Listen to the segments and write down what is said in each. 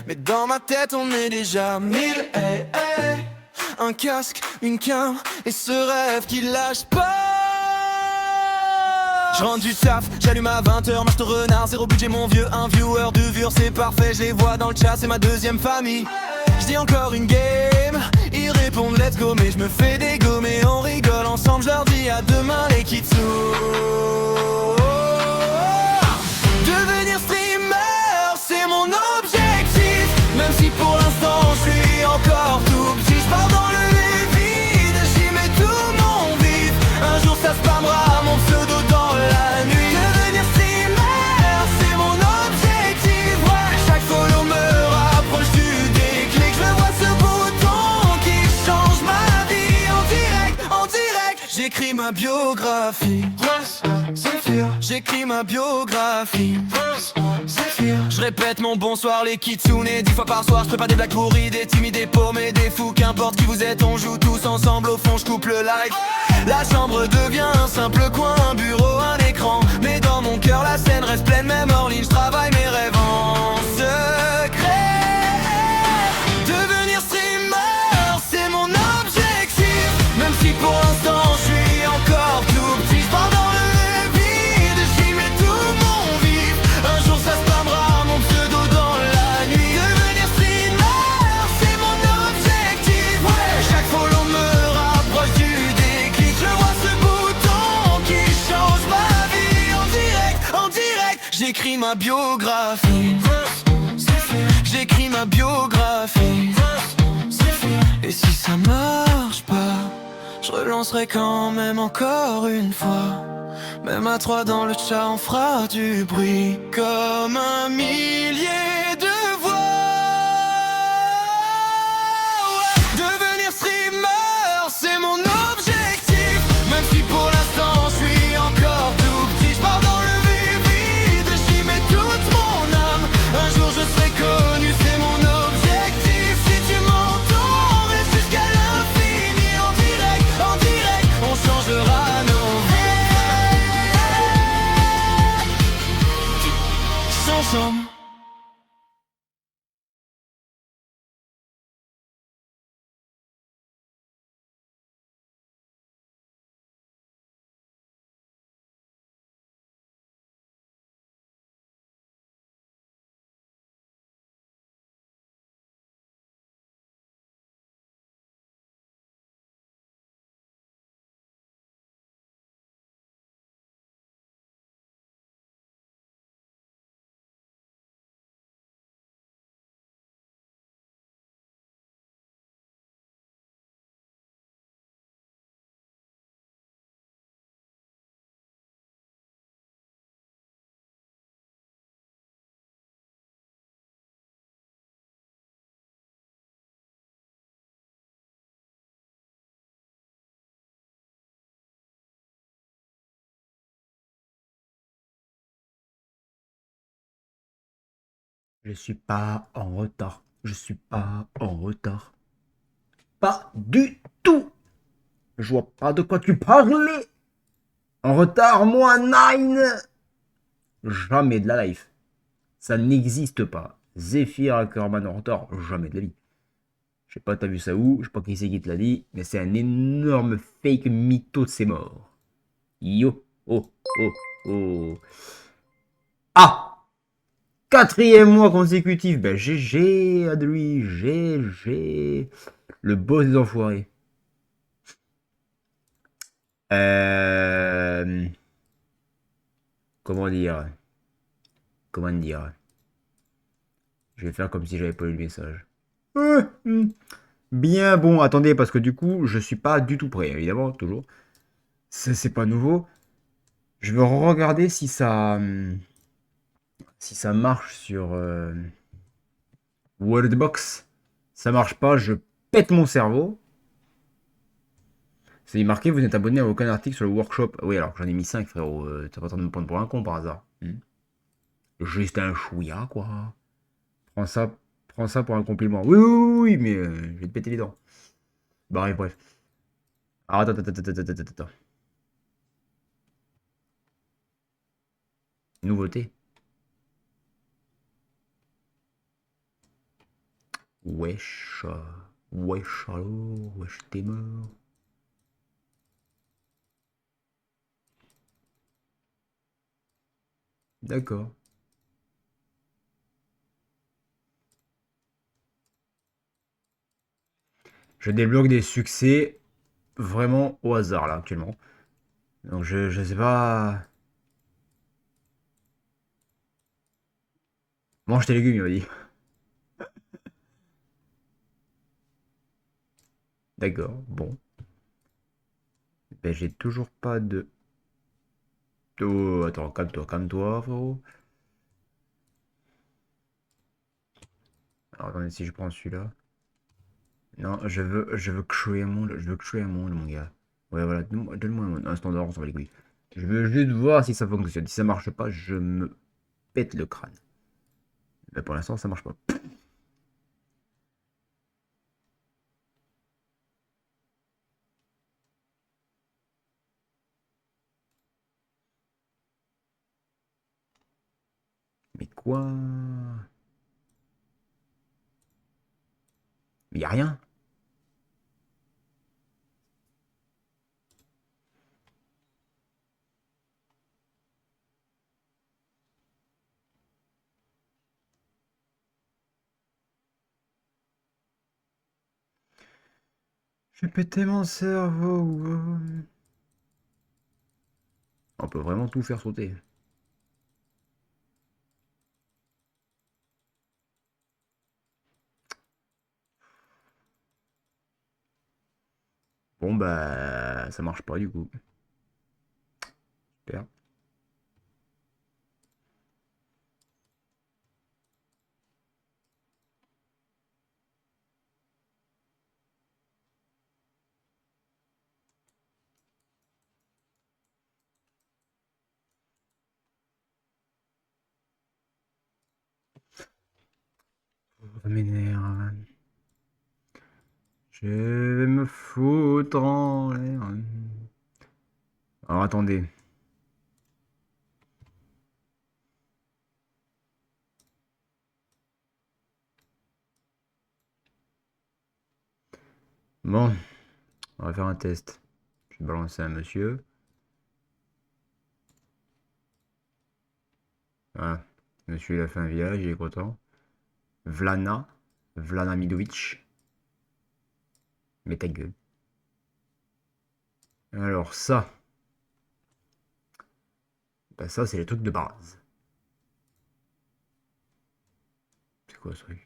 Mais dans ma tête on est déjà mille. Un casque, une cam et ce rêve qui lâche pas. Je rentre du taf, j'allume à 20h, marche de renard, zéro budget mon vieux, un viewer, deux viewers, c'est parfait, je les vois dans le chat, c'est ma deuxième famille. Je dis encore une game, ils répondent let's go, mais je me fais dégommer, on rigole ensemble, je leur dis à demain les kitsous. Devenir streamer, c'est mon objectif, même si pour l'instant je suis encore tout petit, je pars dans le vide, j'y mets tout mon vif, un jour ça spammera mon pseudo dans la nuit. Devenir streamer, c'est mon objectif, ouais. Chaque follow me rapproche du déclic, je vois ce bouton qui change ma vie. En direct, j'écris ma biographie. J'écris ma biographie. Je répète mon bonsoir les kitsune 10 fois par soir, je prépare des blagues pourries, des timides, des paumés, des fous. Qu'importe qui vous êtes, on joue tous ensemble. Au fond je coupe le live. La chambre devient un simple coin, un bureau, un écran. Mais dans mon cœur la scène reste pleine, même hors ligne, je travaille mes rêves en secret. Devenir streamer, c'est mon objectif, même si pour l'instant je suis encore tout petit. Je pars dans le vide, j'y mets tout mon vif, un jour ça spammera mon pseudo dans la nuit. Devenir streamer, c'est mon objectif, ouais. Chaque follow me rapproche du déclic, je vois ce bouton qui change ma vie. En direct, j'écris ma biographie. J'écris ma biographie. Et si ça marche pas, je relancerai quand même encore une fois. Même à 3 dans le chat on fera du bruit comme un millier de voix. Ouais. Devenir streamer, c'est mon objectif, même si pour l'instant je suis encore tout petit. Je pars dans le vide, j'y mets toute mon âme, un jour je serai connu, c'est mon objectif. Si tu m'entends, reste jusqu'à l'infini. En direct, on changera nos vies. Ensemble. Je suis pas en retard. Je suis pas en retard. Pas du tout. Je vois pas de quoi tu parlais. En retard, moi, nine. Jamais de la life. Ça n'existe pas. Zephyr Ackerman en retard, jamais de la vie. Je sais pas, t'as vu ça où, je sais pas qui c'est qui te l'a dit, mais c'est un énorme fake mytho de ses morts. Yo, oh, oh, oh. Ah! Quatrième mois consécutif, ben GG à de lui, GG. Le boss des enfoirés. Comment dire? Comment dire? Je vais faire comme si j'avais pas eu le message. Bien bon, attendez, parce que du coup, je suis pas du tout prêt, évidemment, toujours. C'est pas nouveau. Je vais regarder si ça marche sur Wordbox. Ça marche pas, je pète mon cerveau. C'est marqué, vous n'êtes abonné à aucun article sur le workshop. Oui, alors j'en ai mis 5, frérot. T'es pas en train de me prendre pour un con par hasard. Juste un chouïa, quoi. Prends ça, prends ça pour un compliment. Oui, oui, oui, oui, mais je vais te péter les dents. Bah, bref. Alors, attends. Nouveauté. Wesh. Wesh alors. Wesh t'es mort. D'accord. Je débloque des succès vraiment au hasard là actuellement. Donc je sais pas. Mange tes légumes, il m'a dit. D'accord, bon. Ben j'ai toujours pas de. Oh, attends, calme-toi, frérot. Alors attendez, si je prends celui-là. Non, je veux créer un monde, je veux créer un monde, mon gars. Ouais, voilà, donne-moi un standard, on s'en va les couilles. Je veux juste voir si ça fonctionne. Si ça marche pas, je me pète le crâne. Ben pour l'instant, ça marche pas. Mais quoi? Mais y a rien. J'ai pété mon cerveau. On peut vraiment tout faire sauter. Bon, bah, ça marche pas du coup. Super. Ça m'énerve. Je vais me foutre en l'air. Alors attendez. Bon, on va faire un test. Je vais balancer un monsieur. Voilà. Monsieur, il a fait un village, il est content. Vlana. Vlana Midovic. Mais ta gueule. Alors ça. Bah ça, c'est les trucs de base. C'est quoi ce truc?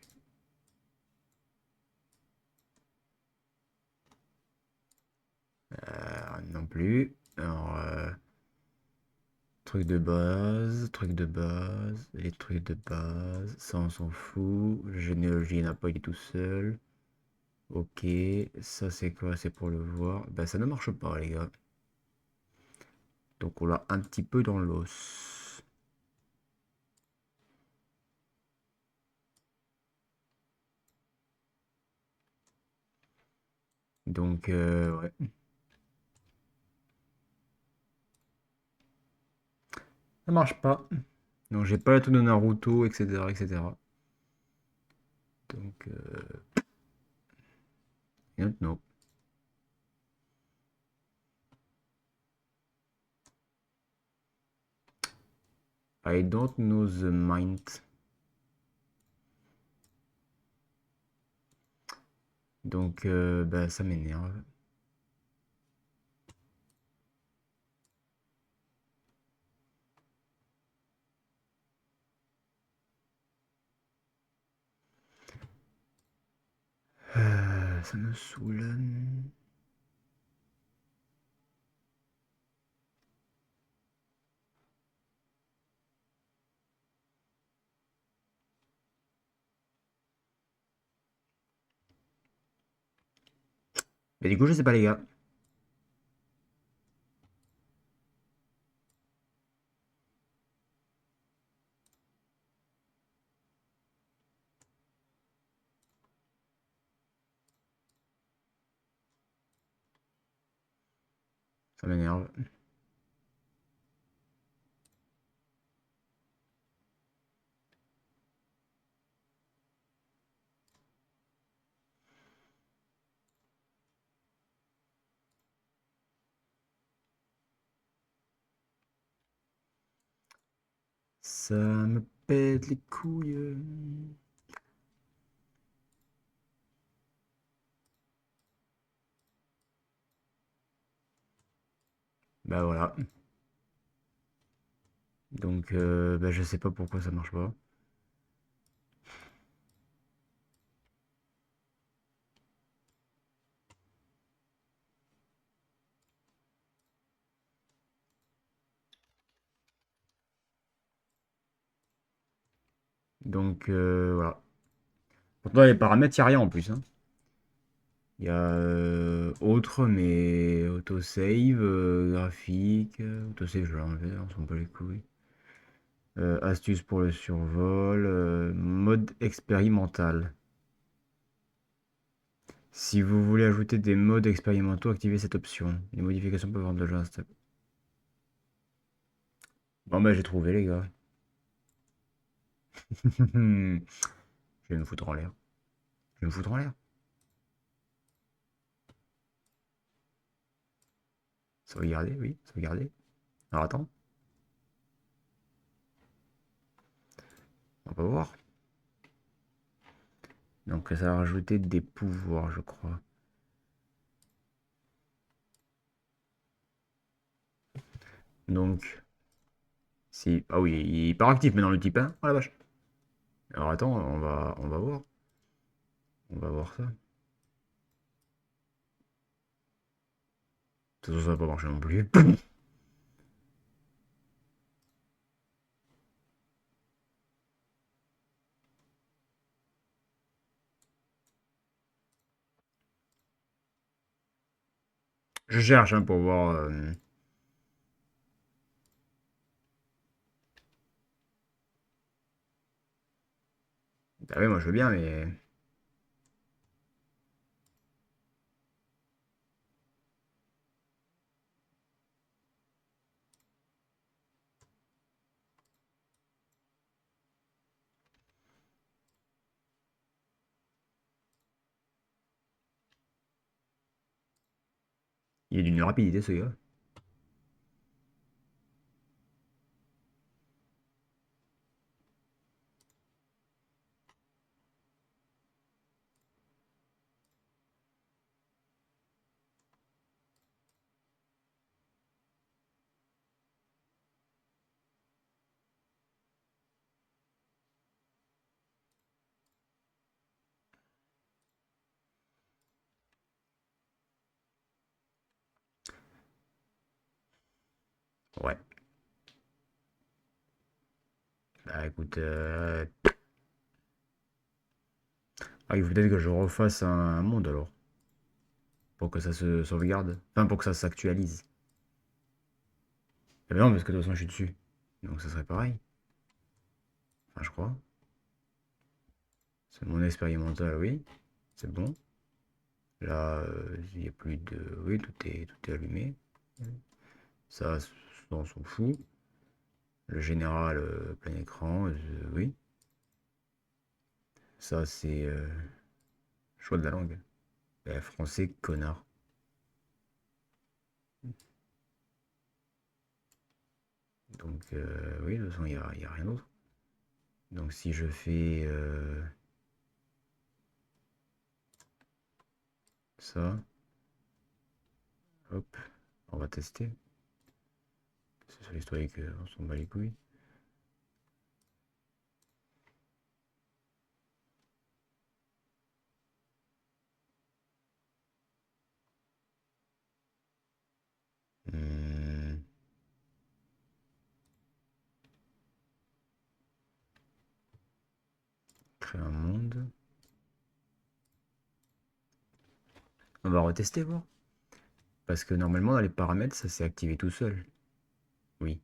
Non plus. Alors, truc de base, les trucs de base, ça on s'en fout. Généalogie, il n'y en a pas, il est tout seul. Ok, ça c'est quoi? C'est pour le voir. Ben ça ne marche pas, les gars. Donc on l'a un petit peu dans l'os. Donc, ouais. Ça marche pas. Donc j'ai pas la tout de Naruto, etc. etc. Donc, I don't know. I don't know the mind. Donc, bah, ça m'énerve. Ça me saoule. Mais du coup, je sais pas, les gars. Ça m'énerve. Ça me pète les couilles. Bah voilà. Donc bah, je sais pas pourquoi ça marche pas. Donc voilà. Pourtant les paramètres, il n'y a rien en plus, hein. Il y a autre, mais autosave, graphique, autosave je l'ai enlevé, on s'en bat les couilles. Astuce pour le survol, mode expérimental. Si vous voulez ajouter des modes expérimentaux, activez cette option. Les modifications peuvent avoir déjà installées. Bon bah j'ai trouvé les gars. Je vais me foutre en l'air. Je vais me foutre en l'air. Sauvegarder, oui, sauvegarder. Alors attends, on va voir. Donc ça va rajouter des pouvoirs, je crois. Donc, si... Ah oui, il est pas actif maintenant le type, hein. Oh la vache. Alors attends, on va voir. On va voir ça. De toute façon, ça va pas marcher non plus. Je cherche hein, pour voir... Ah oui, moi je veux bien, mais... Il est d'une rapidité ce gars. Ouais. Bah écoute... Ah, il faut peut-être que je refasse un monde alors. Pour que ça se sauvegarde. Enfin, pour que ça s'actualise. Ah, mais non, parce que de toute façon je suis dessus. Donc ça serait pareil. Enfin, je crois. C'est mon expérimental, oui. C'est bon. Là, il n'y a plus de... Oui, tout est allumé. Ça, on s'en fout. Le général, plein écran, oui. Ça, c'est... choix de la langue. Français, connard. Donc, oui, de toute façon, il y a rien d'autre. Donc, si je fais ça, hop, on va tester. C'est sur l'historique, on s'en bat les couilles. Hmm, créer un monde. On va retester, voir. Parce que normalement, dans les paramètres, ça s'est activé tout seul. Oui.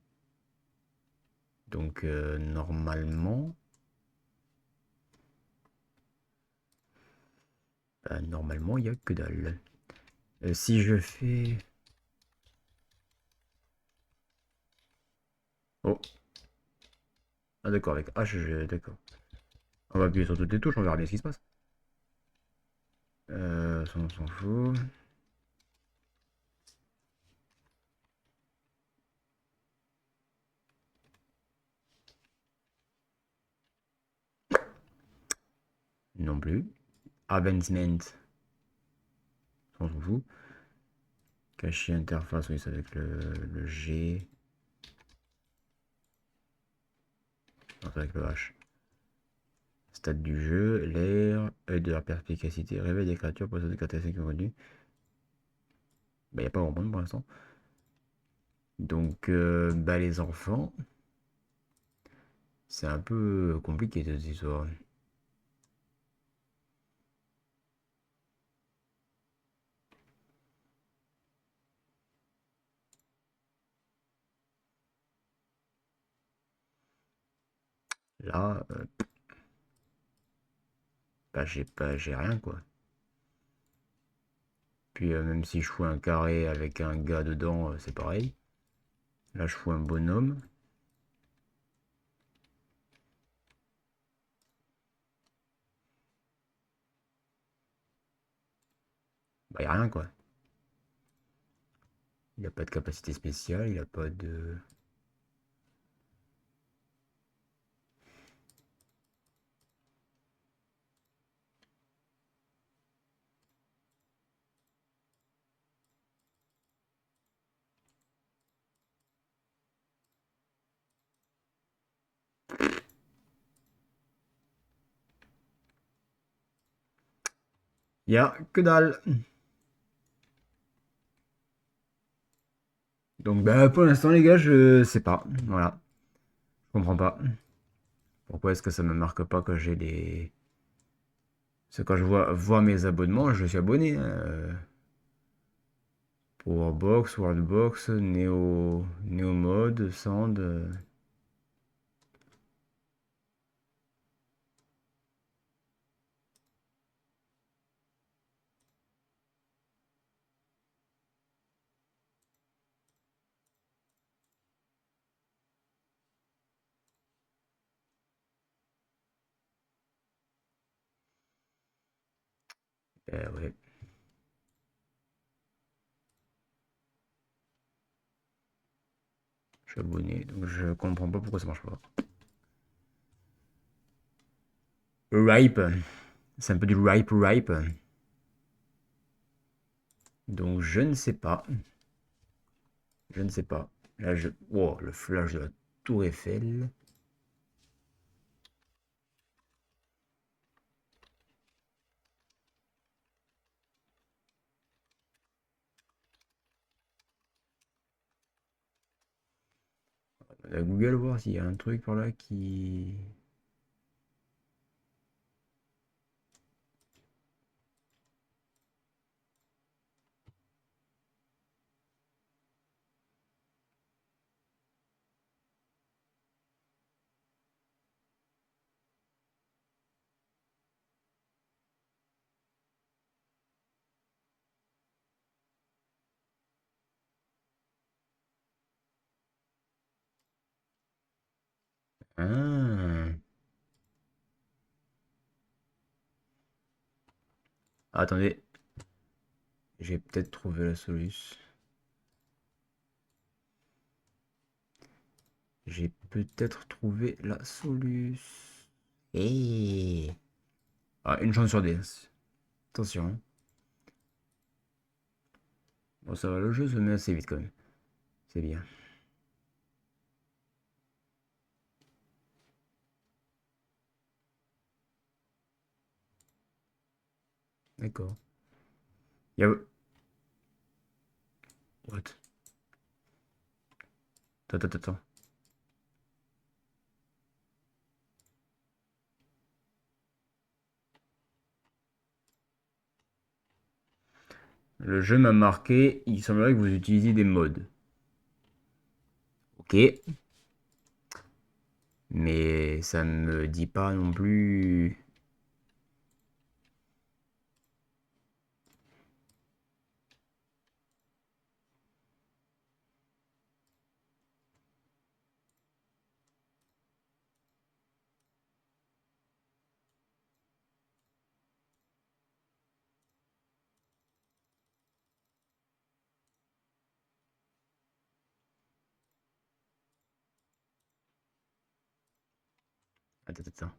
Donc, normalement... normalement, il n'y a que dalle. Si je fais... Oh. Ah d'accord, avec H, d'accord. On va appuyer sur toutes les touches, on verra bien ce qui se passe. Ça, on s'en fout. Non plus. Advancement. On s'en fout. Cacher interface, oui, c'est avec le G. Non, c'est avec le H. Stade du jeu, l'air, œil de la perspicacité, réveil des créatures, possède des caractéristiques connues. Bah, y a pas vraiment pour l'instant. Donc, bah, les enfants, c'est un peu compliqué cette histoire. Là, bah, j'ai rien quoi. Puis même si je fous un carré avec un gars dedans, c'est pareil. Là, je fous un bonhomme. Bah, y a rien quoi. Il a pas de capacité spéciale, il a pas de. Y a que dalle. Donc, bah, pour l'instant, les gars, je sais pas. Voilà. Je comprends pas. Pourquoi est-ce que ça me marque pas que j'ai des. C'est quand je vois mes abonnements, je suis abonné, hein. Powerbox, Worldbox, Neo Mode, Sand. Ouais, je suis abonné, donc je comprends pas pourquoi ça marche pas. Ripe, c'est un peu du ripe. Donc je ne sais pas. Je ne sais pas. Là, oh, le flash de la Tour Eiffel. On va Google voir s'il y a un truc par là qui. Ah. Attendez, j'ai peut-être trouvé la solution. J'ai peut-être trouvé la solution. Et ah, une chance sur 10. Attention. Bon, ça va, le jeu se met assez vite quand même. C'est bien. D'accord. Il y a. What? Attends. Le jeu m'a marqué. Il semblerait que vous utilisiez des mods. Ok. Mais ça me dit pas non plus. Attends.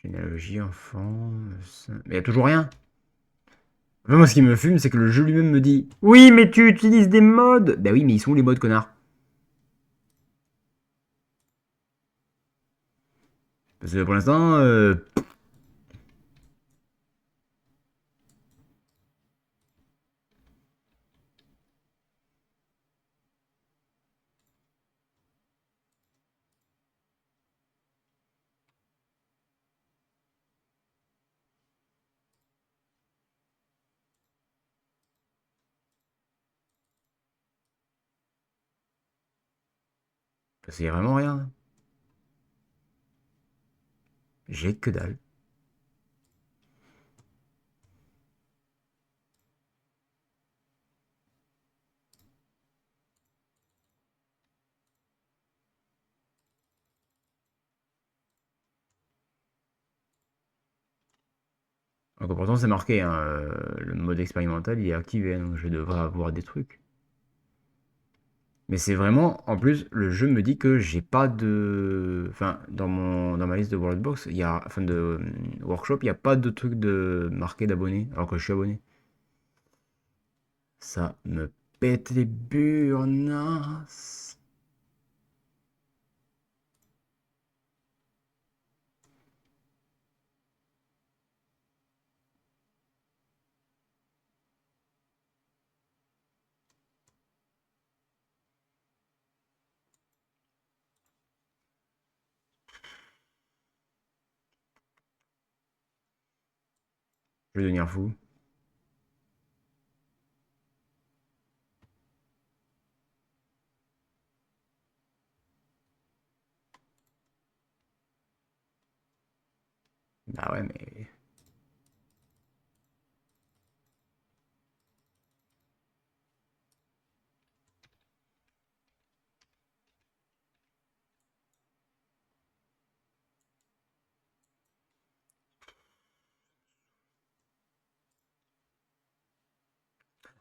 Généalogie, enfant... Mais y a toujours rien. Enfin, moi, ce qui me fume, c'est que le jeu lui-même me dit oui, mais tu utilises des modes. Bah oui, mais ils sont où les modes, connard? Parce que pour l'instant, parce qu'il y a vraiment rien. J'ai que dalle. Donc pourtant, c'est marqué, hein, le mode expérimental, il est activé, donc je devrais avoir des trucs. Mais c'est vraiment, en plus, le jeu me dit que j'ai pas de, enfin, dans ma liste de Worldbox, il y a, enfin de workshop, il n'y a pas de truc de marqué d'abonné, alors que je suis abonné. Ça me pète les burnes. Je vais devenir fou. Bah ouais, mais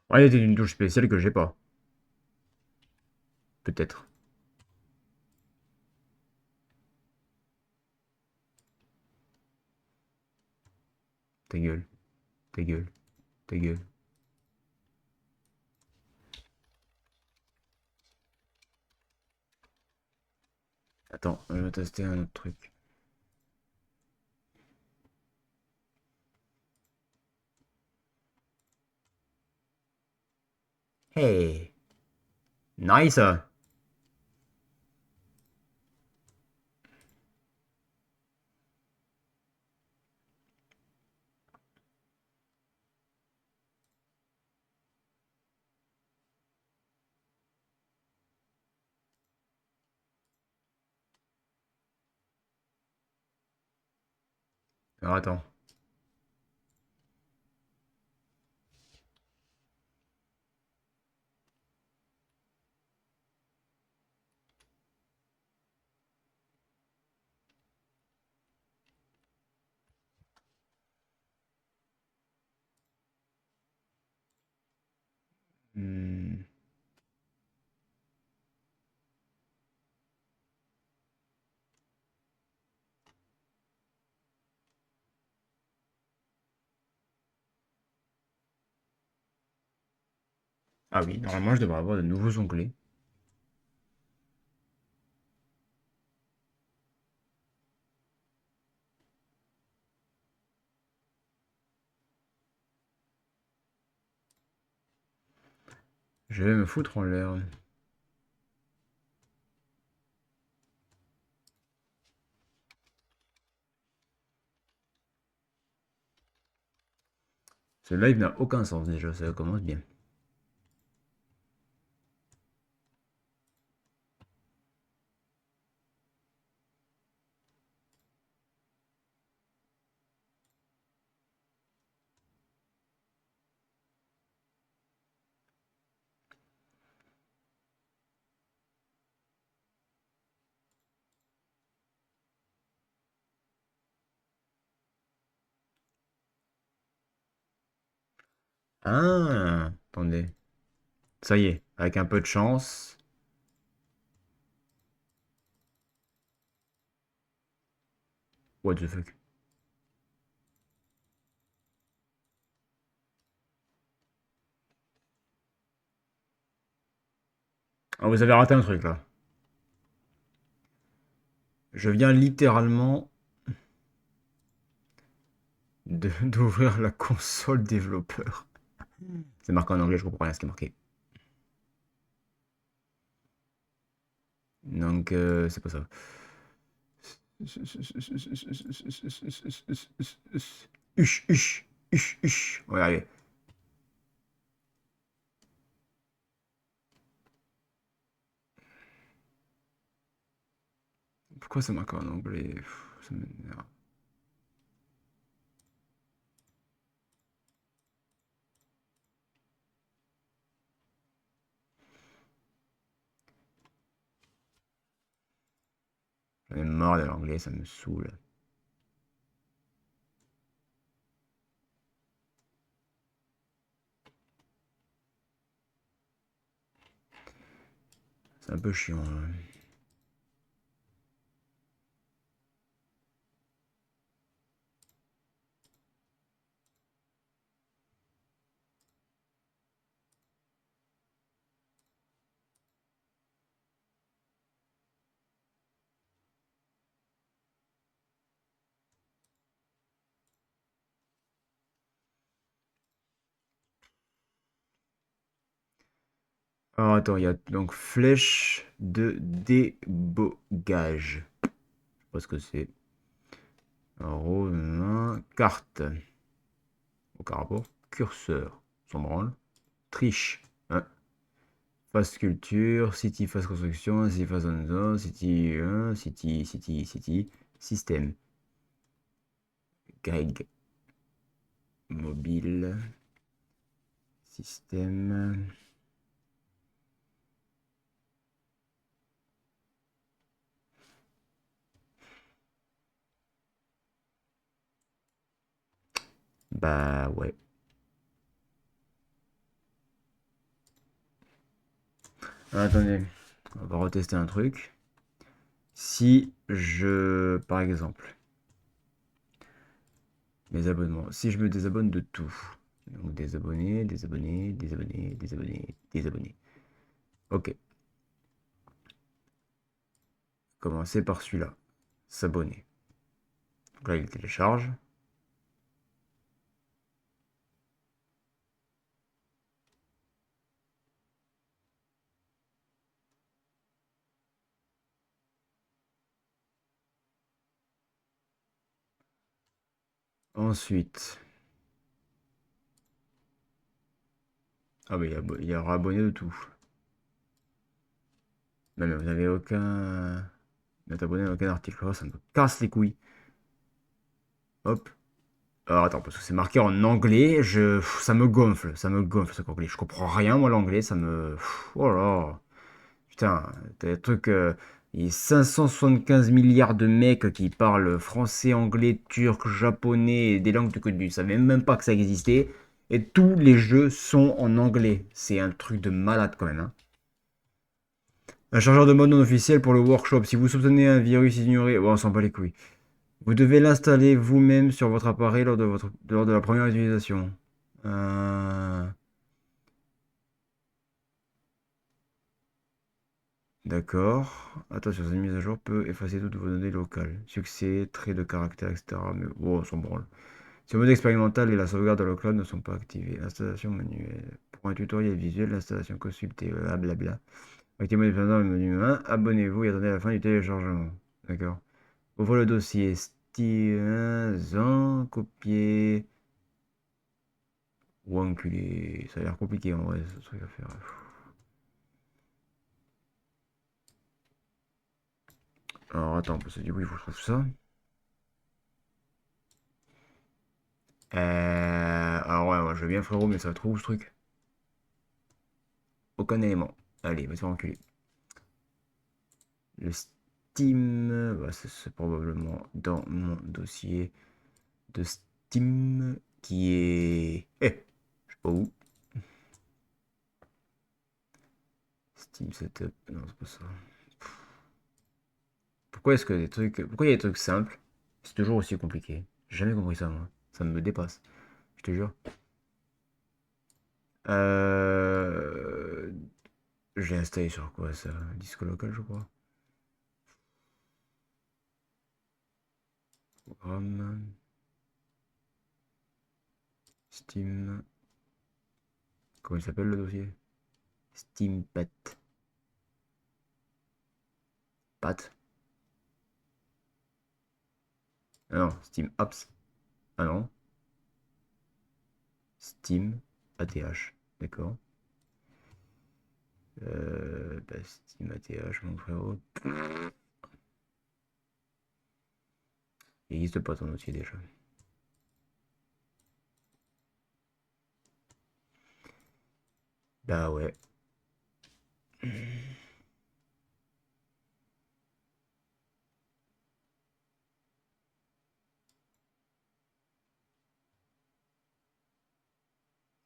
ouais, il était une touche spéciale que j'ai pas. Peut-être. Ta gueule, ta gueule, ta gueule. Attends, je vais tester un autre truc. Hey, nice. Alors attends. Hmm. Ah oui, normalement je devrais avoir de nouveaux onglets. Je vais me foutre en l'air. Ce live n'a aucun sens déjà, ça commence bien. Ah, attendez. Ça y est, avec un peu de chance. What the fuck? Ah, vous avez raté un truc là. Je viens littéralement d'ouvrir la console développeur. C'est marqué en anglais, je comprends rien à ce qui est marqué. Donc, c'est pas ça. Huch, huch, huch, huch. Ouais, allez. Pourquoi c'est marqué en anglais? Ça m'énerve. J'en ai marre de l'anglais, ça me saoule. C'est un peu chiant, hein. Alors attends, il y a donc flèche de débogage. Je sais pas ce que c'est. Romain, carte. Aucun rapport. Curseur. S'en branle. Triche. Hein. Phase culture. City phase construction. City phase zone. City 1. City. Système. Greg. Mobile. Système. Bah ouais. Attendez. On va retester un truc. Si je, par exemple, mes abonnements, si je me désabonne de tout, donc désabonner, désabonner, désabonner, désabonner, désabonner. Ok. Commencer par celui-là. S'abonner. Donc là, il télécharge. Ensuite. Ah mais il y aura abonné de tout. Non mais vous n'avez aucun. Vous n'êtes abonné à aucun article. Oh, ça me casse les couilles. Hop. Alors attends, parce que c'est marqué en anglais, ça me gonfle, ce anglais. Je comprends rien, moi, l'anglais, ça me. Oh là là. Putain, t'as des trucs. Il y a 575 milliards de mecs qui parlent français, anglais, turc, japonais, et des langues que tu ne savais même pas que ça existait. Et tous les jeux sont en anglais. C'est un truc de malade quand même, hein. Un chargeur de mode non officiel pour le workshop. Si vous soupçonnez un virus, ignorez. Bon, on s'en bat les couilles. Vous devez l'installer vous-même sur votre appareil lors de la première utilisation. Euh, D'accord. Attention, cette mise à jour peut effacer toutes vos données locales. Succès, traits de caractère, etc. Mais bon, on s'en branle. Si le mode expérimental et la sauvegarde locale ne sont pas activés. Installation manuelle. Pour un tutoriel visuel, l'installation consultée, blablabla. Activez le mode expérimental le menu 1. Abonnez-vous et attendez la fin du téléchargement. D'accord. Ouvrez le dossier. Steam, copier. Ou enculé. Ça a l'air compliqué en vrai, ce truc à faire. Alors attends, parce que du coup, il faut que je trouve ça. Alors ouais, je veux bien frérot, mais ça trouve ce truc. Aucun élément. Allez, va te faire enculer. Le Steam, bah, c'est probablement dans mon dossier de Steam qui est. Je sais pas où. Steam Setup. Non, c'est pas ça. Pourquoi est-ce que des trucs. Pourquoi il y a des trucs simples? C'est toujours aussi compliqué. J'ai jamais compris ça, moi. Ça me dépasse. Je te jure. Euh, J'ai installé sur quoi ça? Disque local, je crois. Programme. Steam. Comment il s'appelle le dossier? Steam Pat. Pat. Ah non, Steam Apps. Ah non. Steam ATH. D'accord. Steam ATH, mon frérot. Il n'existe pas ton dossier déjà. Bah ouais.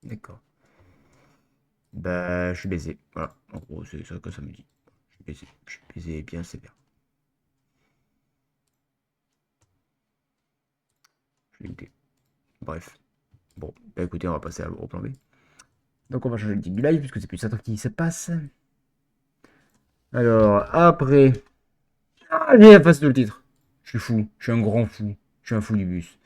D'accord. Bah, je suis baisé. Voilà. En gros, c'est ça que ça me dit. Je suis baisé. Je suis baisé bien sévère. Je l'ai goûté. Bref. Bon, bah écoutez, on va passer au plan B. Donc on va changer le titre du live puisque c'est plus ça qui se passe. Alors, après. Ah, j'ai effacé tout le titre. Je suis fou. Je suis un grand fou. Je suis un fou du bus.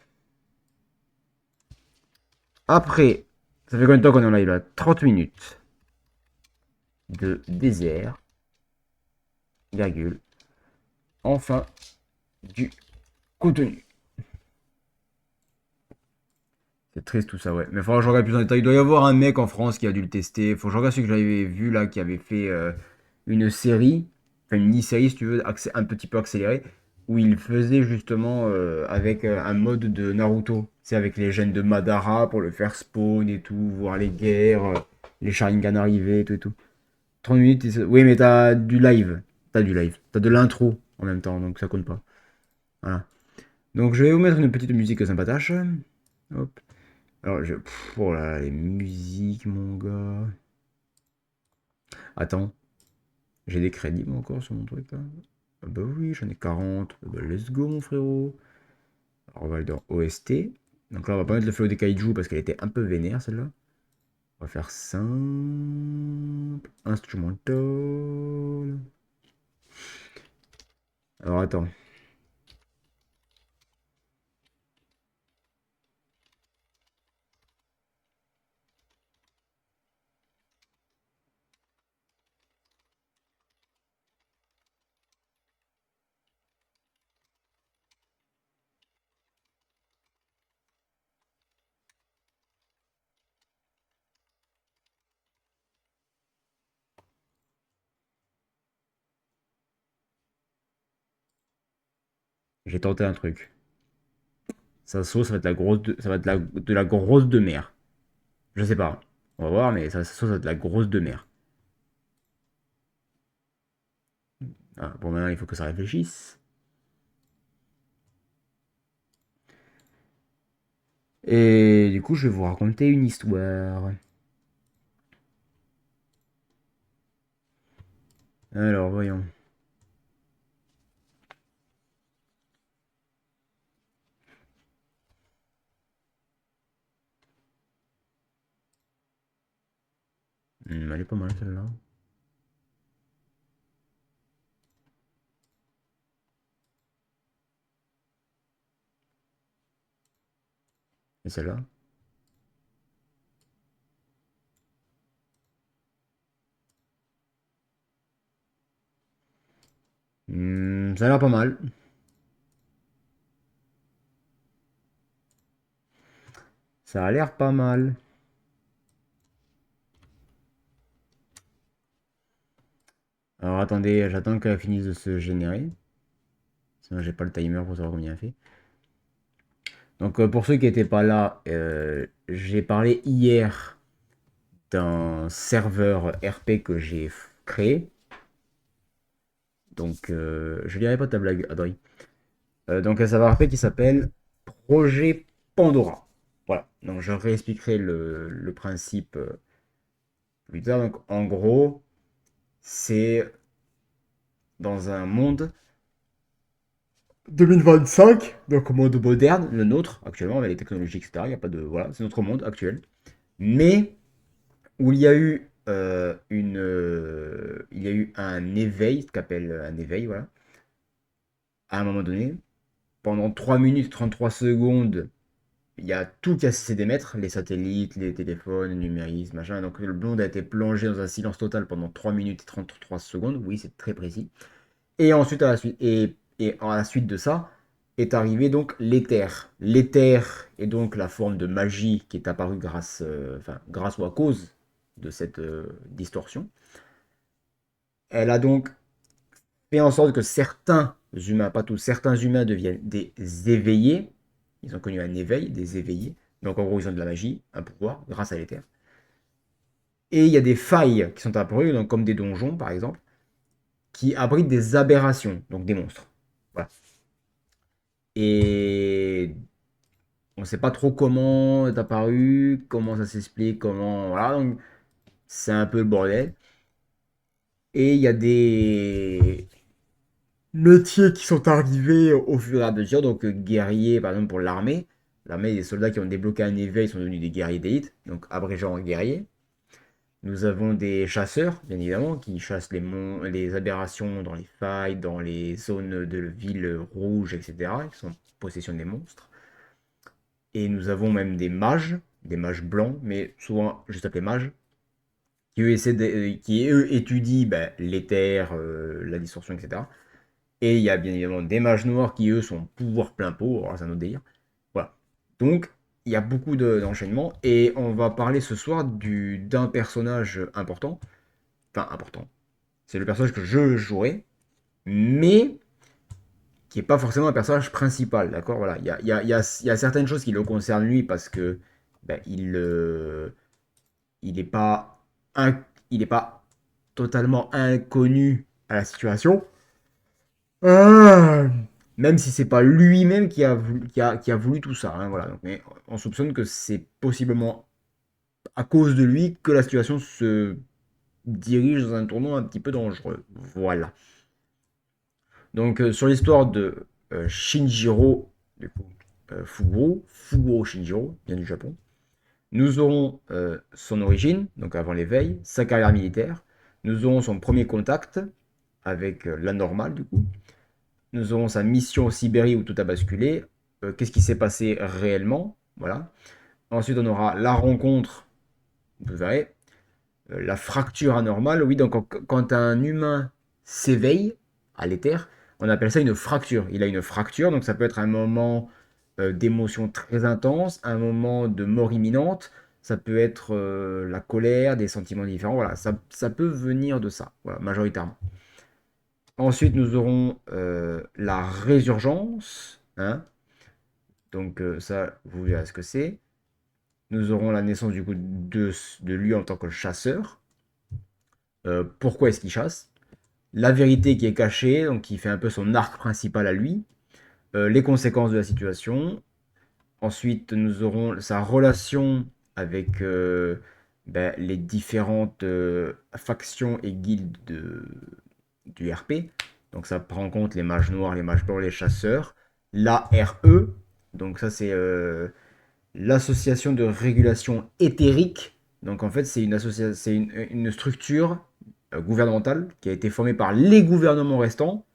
Après, ça fait combien de temps qu'on est en live là? 30 minutes de désert, virgule, enfin du contenu. C'est triste tout ça, ouais. Mais il faudra que je regarde plus en détail. Il doit y avoir un mec en France qui a dû le tester. Faut que je regarde ce que j'avais vu là, qui avait fait une série, enfin une mini-série si tu veux, un petit peu accélérée, où il faisait justement avec un mode de Naruto. C'est avec les gènes de Madara pour le faire spawn et tout, voir les guerres, les Sharingan arriver et tout et tout. 30 minutes, oui, mais t'as du live. T'as du live. T'as de l'intro en même temps, donc ça compte pas. Voilà. Donc je vais vous mettre une petite musique sympatoche. Hop. Alors, oh là, les musiques, mon gars. Attends, j'ai des crédits moi, encore sur mon truc là. Ah bah oui, j'en ai 40. Ah bah, let's go, mon frérot. Alors, on va aller dans OST. Donc là, on va pas mettre le flow des kaiju parce qu'elle était un peu vénère celle-là. On va faire simple. Instrumental. Alors, attends. J'ai tenté un truc. Sa sauce, ça va être la grosse ça va être de la grosse de mer. Je sais pas. On va voir, mais sa sauce, ça va être de la grosse de mer. Ah, bon, maintenant, il faut que ça réfléchisse. Et du coup, je vais vous raconter une histoire. Alors, voyons. Elle est pas mal celle-là. Et celle-là. Ça a l'air pas mal. Ça a l'air pas mal. Alors attendez, j'attends qu'elle finisse de se générer. Sinon j'ai pas le timer pour savoir combien elle fait. Donc pour ceux qui n'étaient pas là, j'ai parlé hier d'un serveur RP que j'ai créé. Donc je lirai pas ta blague, Adrien. Donc un serveur RP qui s'appelle Projet Pandora. Voilà, donc je réexpliquerai le principe plus tard. Donc en gros, c'est dans un monde 2025, donc monde moderne, le nôtre actuellement, avec les technologies, etc. Il y a pas de. Voilà, c'est notre monde actuel. Mais où il y a eu il y a eu un éveil, ce qu'on appelle un éveil, voilà, à un moment donné. Pendant 3 minutes 33 secondes, il y a tout qui a cessé d'émettre, les satellites, les téléphones, le numérisme, machin. Donc le monde a été plongé dans un silence total pendant 3 minutes et 33 secondes. Oui, c'est très précis. Et ensuite, à la suite de ça, est arrivé donc l'éther. L'éther est donc la forme de magie qui est apparue grâce ou à cause de cette distorsion. Elle a donc fait en sorte que certains humains, pas tous, certains humains deviennent des éveillés. Ils ont connu un éveil, des éveillés. Donc en gros, ils ont de la magie, un pouvoir, grâce à l'éther. Et il y a des failles qui sont apparues, donc comme des donjons par exemple, qui abritent des aberrations, donc des monstres. Voilà. Et on ne sait pas trop comment c'est apparu, comment ça s'explique, comment. Voilà, donc c'est un peu le bordel. Et il y a des métiers qui sont arrivés au fur et à mesure, donc guerriers par exemple pour l'armée. L'armée, des soldats qui ont débloqué un éveil sont devenus des guerriers d'élite, donc abrégeant en guerriers. Nous avons des chasseurs, bien évidemment, qui chassent les aberrations dans les failles, dans les zones de villes rouges, etc., qui sont en possession des monstres. Et nous avons même des mages blancs, mais souvent juste appelés mages, qui eux étudient ben, l'éther, la distorsion, etc. Et il y a bien évidemment des mages noirs qui eux sont pouvoir plein pot, alors c'est un autre délire. Voilà. Donc il y a beaucoup d'enchaînements et on va parler ce soir d'un personnage important. Enfin important. C'est le personnage que je jouerai, mais qui n'est pas forcément un personnage principal, d'accord. Voilà, il y a certaines choses qui le concernent lui parce que ben, il n'est pas, un- il est pas totalement inconnu à la situation. Ah. Même si c'est pas lui-même qui a voulu tout ça, hein, voilà. Donc, mais on soupçonne que c'est possiblement à cause de lui que la situation se dirige dans un tournant un petit peu dangereux. Voilà. Donc sur l'histoire de Shinjiro, du coup, Fuguro Shinjiro, bien du Japon, nous aurons son origine, donc avant l'éveil, sa carrière militaire, nous aurons son premier contact avec la normale du coup, nous aurons sa mission en Sibérie où tout a basculé, qu'est-ce qui s'est passé réellement, voilà. Ensuite on aura la rencontre, vous verrez, la fracture anormale, oui, donc quand un humain s'éveille à l'éther, on appelle ça une fracture. Il a une fracture, donc ça peut être un moment d'émotion très intense, un moment de mort imminente, ça peut être la colère, des sentiments différents, voilà, ça peut venir de ça, voilà, majoritairement. Ensuite, nous aurons la résurgence, hein, donc ça, vous verrez ce que c'est. Nous aurons la naissance du coup de lui en tant que chasseur. Pourquoi est-ce qu'il chasse? La vérité qui est cachée, donc qui fait un peu son arc principal à lui, les conséquences de la situation. Ensuite, nous aurons sa relation avec ben, les différentes factions et guildes du RP. Donc ça prend en compte les mages noirs, les mages blancs, les chasseurs. L'ARE, donc ça c'est l'association de régulation éthérique. Donc en fait c'est une structure gouvernementale qui a été formée par les gouvernements restants,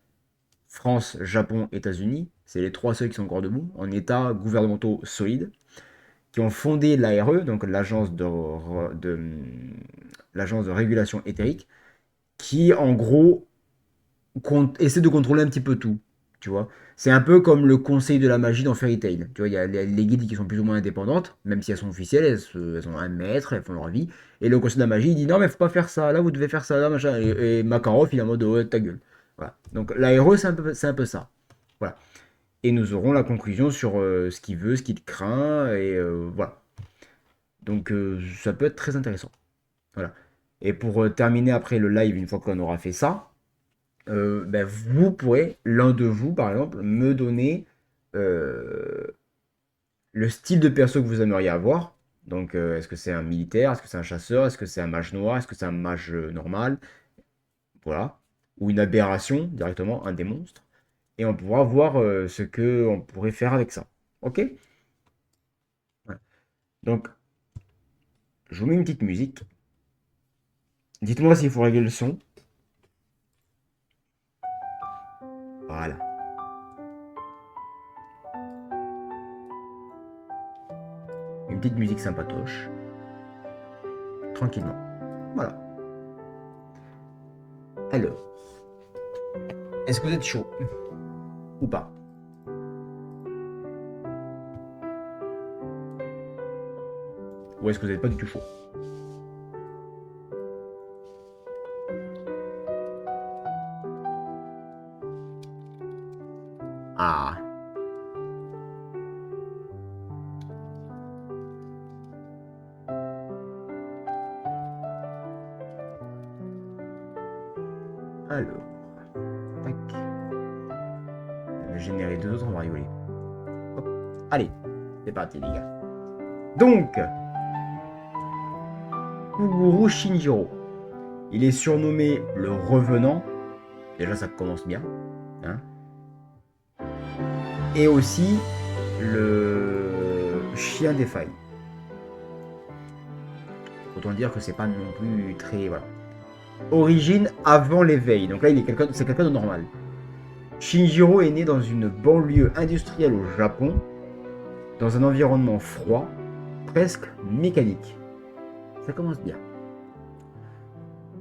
France, Japon, États-Unis. C'est les trois seuls qui sont encore debout, en état gouvernementaux solides, qui ont fondé l'ARE, donc l'agence de régulation éthérique, qui en gros essaie de contrôler un petit peu tout, tu vois. C'est un peu comme le conseil de la magie dans Fairy Tail. Tu vois, il y a les guildes qui sont plus ou moins indépendantes, même si elles sont officielles, elles ont un maître, elles font leur vie. Et le conseil de la magie, il dit non, mais faut pas faire ça, là, vous devez faire ça, là, machin. Et Makarov, il est en mode ouais, ta gueule. Voilà. Donc l'ARE, c'est un peu ça. Voilà. Et nous aurons la conclusion sur ce qu'il veut, ce qu'il craint, et voilà. Donc ça peut être très intéressant. Voilà. Et pour terminer après le live, une fois qu'on aura fait ça, ben, vous pourrez, l'un de vous par exemple, me donner euh, le style de perso que vous aimeriez avoir. Donc, est-ce que c'est un militaire, est-ce que c'est un chasseur, est-ce que c'est un mage noir, est-ce que c'est un mage normal, voilà. Ou une aberration, directement, un des monstres. Et on pourra voir ce que on pourrait faire avec ça. Ok? Voilà. Donc, je vous mets une petite musique. Dites-moi s'il faut régler le son. Voilà. Une petite musique sympatoche. Tranquillement. Voilà. Alors. Est-ce que vous êtes chaud? Ou pas? Ou est-ce que vous n'êtes pas du tout chaud? Ah. Alors. Tac. Je vais générer deux autres, on va rigoler. Hop. Allez. C'est parti, les gars. Donc. Kuguru Shinjiro. Il est surnommé le Revenant. Déjà, ça commence bien. Hein. Et aussi le Chien des failles. Autant dire que c'est pas non plus très. Voilà. Origine avant l'éveil. Donc là, c'est quelqu'un de normal. Shinjiro est né dans une banlieue industrielle au Japon, dans un environnement froid, presque mécanique. Ça commence bien.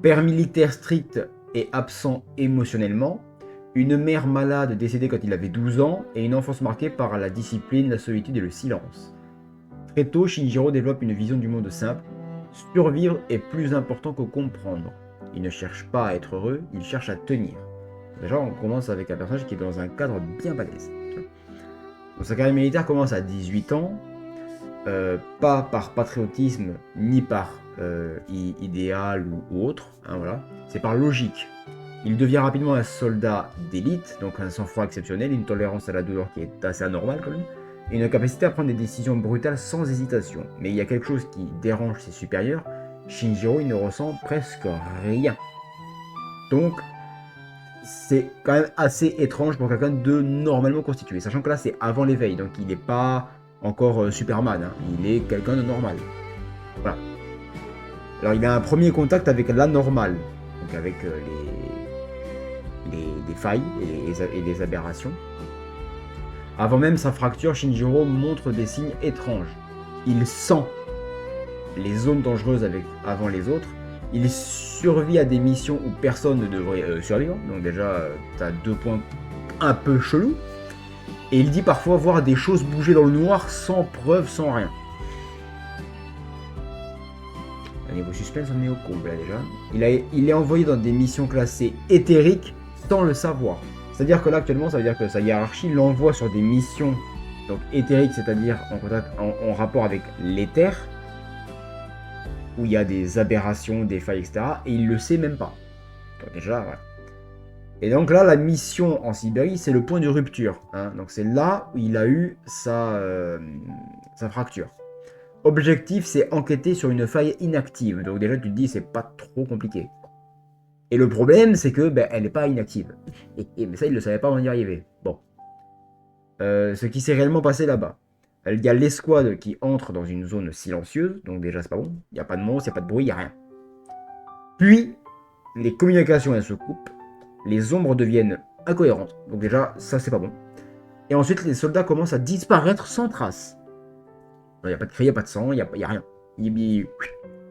Père militaire strict et absent émotionnellement, une mère malade décédée quand il avait 12 ans et une enfance marquée par la discipline, la solitude et le silence. Très tôt, Shinjiro développe une vision du monde simple. Survivre est plus important que comprendre. Il ne cherche pas à être heureux, il cherche à tenir. Déjà, on commence avec un personnage qui est dans un cadre bien balèze. Donc, sa carrière militaire commence à 18 ans, pas par patriotisme ni par idéal ou autre, hein, voilà. C'est par logique. Il devient rapidement un soldat d'élite, donc un sang-froid exceptionnel, une tolérance à la douleur qui est assez anormale quand même, et une capacité à prendre des décisions brutales sans hésitation. Mais il y a quelque chose qui dérange ses supérieurs. Shinjiro, il ne ressent presque rien. Donc, c'est quand même assez étrange pour quelqu'un de normalement constitué. Sachant que là, c'est avant l'éveil, donc il n'est pas encore Superman, hein. Il est quelqu'un de normal. Voilà. Alors, il a un premier contact avec l'anormal, donc avec les failles et les aberrations. Avant même sa fracture, Shinjiro montre des signes étranges. Il sent les zones dangereuses avant les autres. Il survit à des missions où personne ne devrait survivre. Donc déjà, t'as 2 points un peu chelous. Et il dit parfois voir des choses bouger dans le noir sans preuve, sans rien. Au niveau suspense, on est au comble là déjà. Il est envoyé dans des missions classées éthériques sans le savoir. C'est-à-dire que là actuellement, ça veut dire que sa hiérarchie l'envoie sur des missions donc éthériques, c'est-à-dire en rapport avec l'éther, où il y a des aberrations, des failles, etc. Et il le sait même pas. Donc déjà, voilà. Et donc là, la mission en Sibérie, c'est le point de rupture. Hein. Donc c'est là où il a eu sa fracture. Objectif, c'est enquêter sur une faille inactive. Donc déjà, tu te dis, c'est pas trop compliqué. Et le problème, c'est que elle n'est pas inactive. Mais ça, il ne le savait pas avant d'y arriver. Bon. Ce qui s'est réellement passé là-bas. Il y a l'escouade qui entre dans une zone silencieuse. Donc déjà, c'est pas bon. Il n'y a pas de monstre, il n'y a pas de bruit, il n'y a rien. Puis, les communications, elles se coupent. Les ombres deviennent incohérentes. Donc déjà, ça, c'est pas bon. Et ensuite, les soldats commencent à disparaître sans trace. Il n'y a pas de cri, il n'y a pas de sang, il n'y a rien.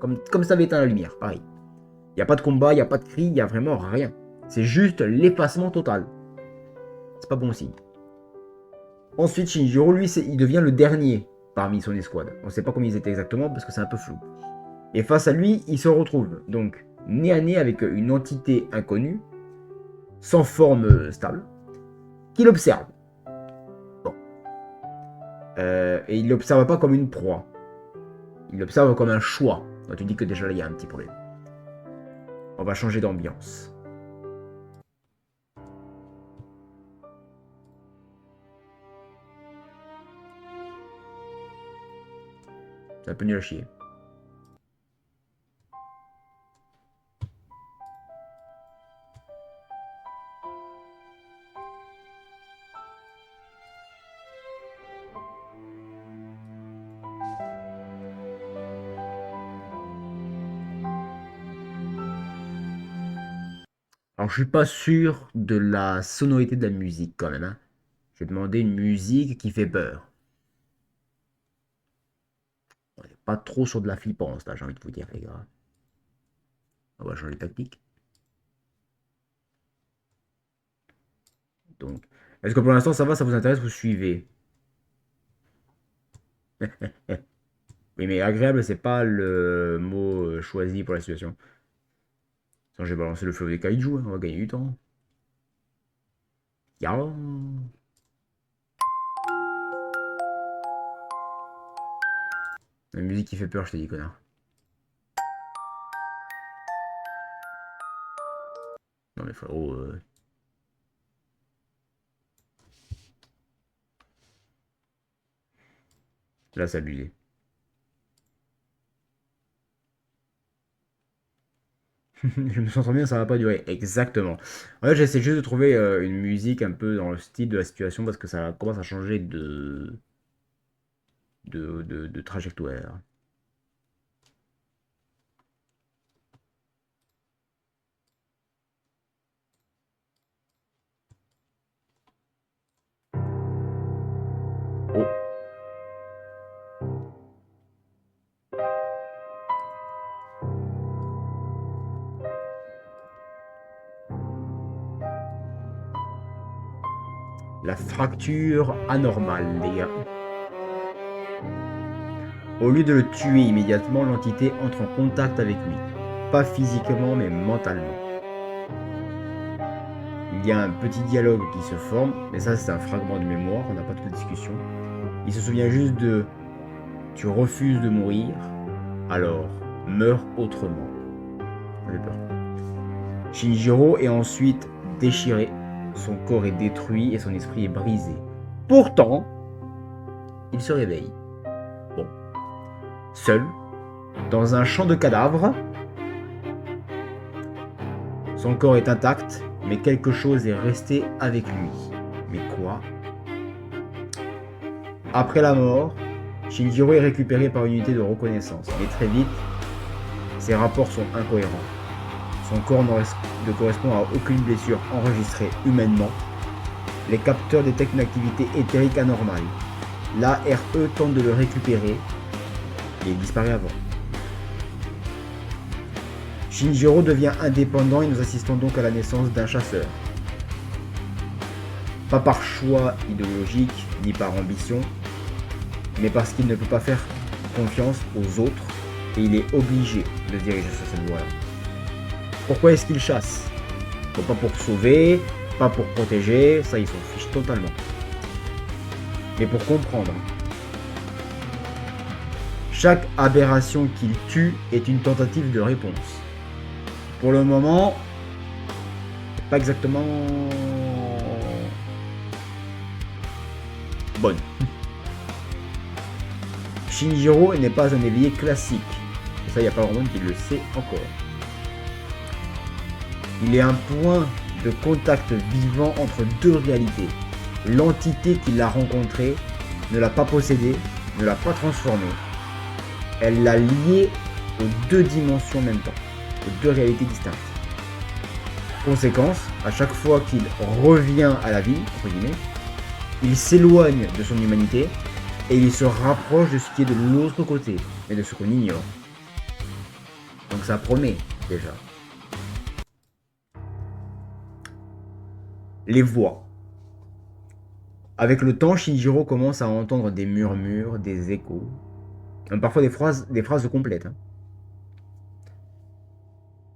Comme ça avait éteint la lumière, pareil. Il n'y a pas de combat, il n'y a pas de cri, il n'y a vraiment rien. C'est juste l'effacement total. C'est pas bon signe. Ensuite, Shinjiro, lui, il devient le dernier parmi son escouade. On ne sait pas combien ils étaient exactement parce que c'est un peu flou. Et face à lui, il se retrouve donc nez à nez avec une entité inconnue, sans forme stable, qui l'observe. Bon. Et il ne l'observe pas comme une proie. Il l'observe comme un choix. Donc tu dis que déjà là, il y a un petit problème. On va changer d'ambiance. C'est un peu nul à chier. Alors, je suis pas sûr de la sonorité de la musique quand même, hein. J'ai demandé une musique qui fait peur. On n'est pas trop sur de la flippance, là, j'ai envie de vous dire, les gars. On va changer de tactique. Donc, est-ce que pour l'instant, ça va, ça vous intéresse, vous suivez? Oui, mais agréable, c'est pas le mot choisi pour la situation. Sinon, j'ai balancé le fleuve des kaiju, hein, on va gagner du temps. Ya. La musique qui fait peur, je t'ai dit, connard. Non, mais frérot. Là, c'est abusé. Je me sens trop bien, ça va pas durer. Exactement. En fait, j'essaie juste de trouver une musique un peu dans le style de la situation parce que ça commence à changer de trajectoire. Oh, la fracture anormale, les gars. Au lieu de le tuer immédiatement, l'entité entre en contact avec lui. Pas physiquement, mais mentalement. Il y a un petit dialogue qui se forme, mais ça c'est un fragment de mémoire, on n'a pas toute discussion. Il se souvient juste de tu refuses de mourir, alors meurs autrement. J'ai peur. Shinjiro est ensuite déchiré, son corps est détruit et son esprit est brisé. Pourtant, il se réveille. Bon. Seul, dans un champ de cadavres. Son corps est intact, mais quelque chose est resté avec lui. Mais quoi? Après la mort, Shinjiro est récupéré par une unité de reconnaissance, mais très vite, ses rapports sont incohérents. Son corps ne correspond à aucune blessure enregistrée humainement. Les capteurs détectent une activité éthérique anormale. L'ARE tente de le récupérer, et il disparaît avant. Shinjiro devient indépendant et nous assistons donc à la naissance d'un chasseur. Pas par choix idéologique, ni par ambition, mais parce qu'il ne peut pas faire confiance aux autres et il est obligé de se diriger sur cette voie-là. Pourquoi est-ce qu'il chasse? Pas pour sauver, pas pour protéger, ça ils s'en fichent totalement. Mais pour comprendre. Chaque aberration qu'il tue est une tentative de réponse. Pour le moment, pas exactement bonne. Shinjiro n'est pas un éveillé classique. Et ça, il n'y a pas vraiment qui le sait encore. Il est un point de contact vivant entre deux réalités. L'entité qui l'a rencontré ne l'a pas possédé, ne l'a pas transformé. Elle l'a lié aux deux dimensions en même temps, aux deux réalités distinctes. Conséquence, à chaque fois qu'il revient à la vie, entre guillemets, il s'éloigne de son humanité et il se rapproche de ce qui est de l'autre côté, et de ce qu'on ignore. Donc ça promet déjà. Les voix. Avec le temps, Shinjiro commence à entendre des murmures, des échos, parfois des phrases complètes.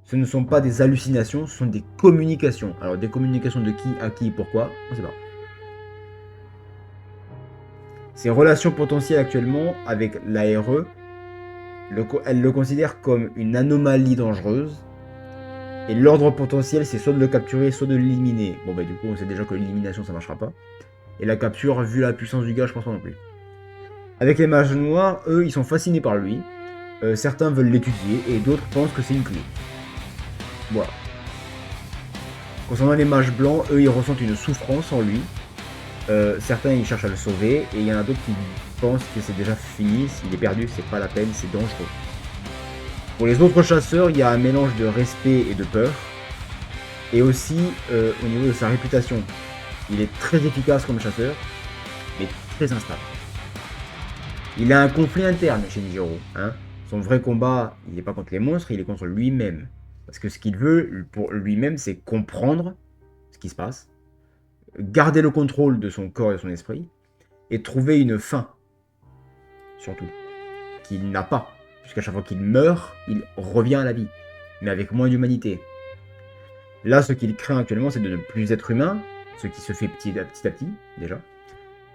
Ce ne sont pas des hallucinations, ce sont des communications. Alors des communications de qui à qui, pourquoi, on ne sait pas. Ses relations potentielles actuellement avec l'ARE, elle le considère comme une anomalie dangereuse. Et l'ordre potentiel, c'est soit de le capturer, soit de l'éliminer. Bon bah du coup, on sait déjà que l'élimination, ça marchera pas. Et la capture, vu la puissance du gars, je pense pas non plus. Avec les mages noirs, eux, ils sont fascinés par lui. Certains veulent l'étudier et d'autres pensent que c'est une clé. Voilà. Concernant les mages blancs, eux, ils ressentent une souffrance en lui. Certains, ils cherchent à le sauver. Et il y en a d'autres qui pensent que c'est déjà fini. S'il est perdu, c'est pas la peine, c'est dangereux. Pour les autres chasseurs, il y a un mélange de respect et de peur. Et aussi au niveau de sa réputation. Il est très efficace comme chasseur, mais très instable. Il a un conflit interne chez Nijiro. Hein. Son vrai combat, il n'est pas contre les monstres, il est contre lui-même. Parce que ce qu'il veut pour lui-même, c'est comprendre ce qui se passe, garder le contrôle de son corps et de son esprit, et trouver une fin, surtout, qu'il n'a pas. Puisqu'à chaque fois qu'il meurt, il revient à la vie, mais avec moins d'humanité. Là, ce qu'il craint actuellement, c'est de ne plus être humain, ce qui se fait petit à petit, déjà.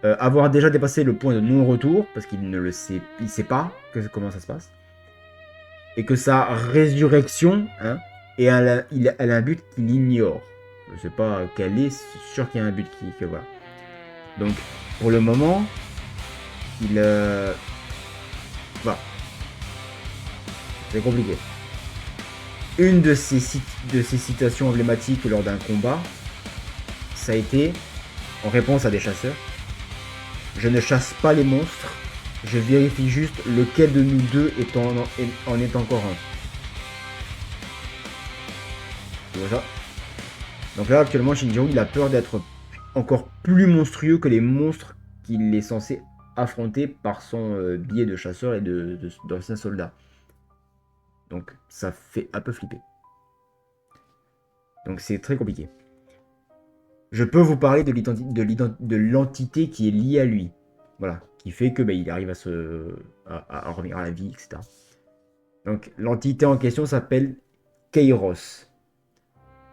Avoir déjà dépassé le point de non-retour, parce qu'il ne le sait, il sait pas comment ça se passe. Et que sa résurrection, hein, elle a un but qu'il ignore. Je ne sais pas quel est, c'est sûr qu'il y a un but que voilà. Donc, pour le moment, il... voilà. C'est compliqué. Une de ces citations emblématiques lors d'un combat, ça a été, en réponse à des chasseurs, « Je ne chasse pas les monstres, je vérifie juste lequel de nous deux en est encore un. » Tu vois ça? Donc là, actuellement, Shinjiro, il a peur d'être encore plus monstrueux que les monstres qu'il est censé affronter par son biais de chasseur et d'ancien soldat. Donc ça fait un peu flipper. Donc c'est très compliqué. Je peux vous parler de l'entité qui est liée à lui. Voilà. Qui fait que il arrive à revenir à la vie, etc. Donc l'entité en question s'appelle Kairos.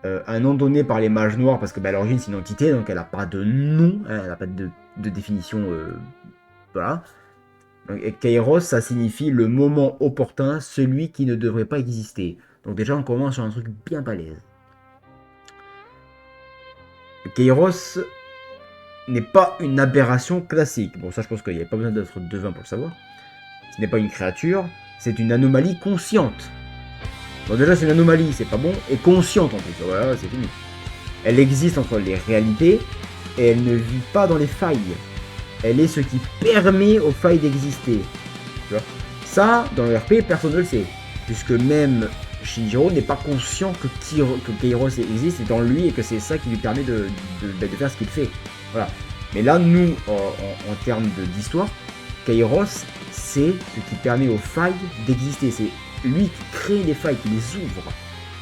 Un nom donné par les mages noirs parce que à l'origine c'est une entité, donc elle n'a pas de nom, hein, elle n'a pas de définition. Voilà. Donc, Kairos, ça signifie le moment opportun, celui qui ne devrait pas exister. Donc déjà, on commence sur un truc bien balèze. Kairos n'est pas une aberration classique. Bon, ça, je pense qu'il n'y a pas besoin d'être devin pour le savoir. Ce n'est pas une créature, c'est une anomalie consciente. Bon, déjà, c'est une anomalie, c'est pas bon, et consciente en plus. Voilà, c'est fini. Elle existe entre les réalités, et elle ne vit pas dans les failles. Elle est ce qui permet aux failles d'exister. Ça, dans le RP, personne ne le sait. Puisque même Shinjiro n'est pas conscient que Kairos existe, c'est en lui et que c'est ça qui lui permet de faire ce qu'il fait. Voilà. Mais là, nous, en termes d'histoire, Kairos, c'est ce qui permet aux failles d'exister. C'est lui qui crée les failles, qui les ouvre.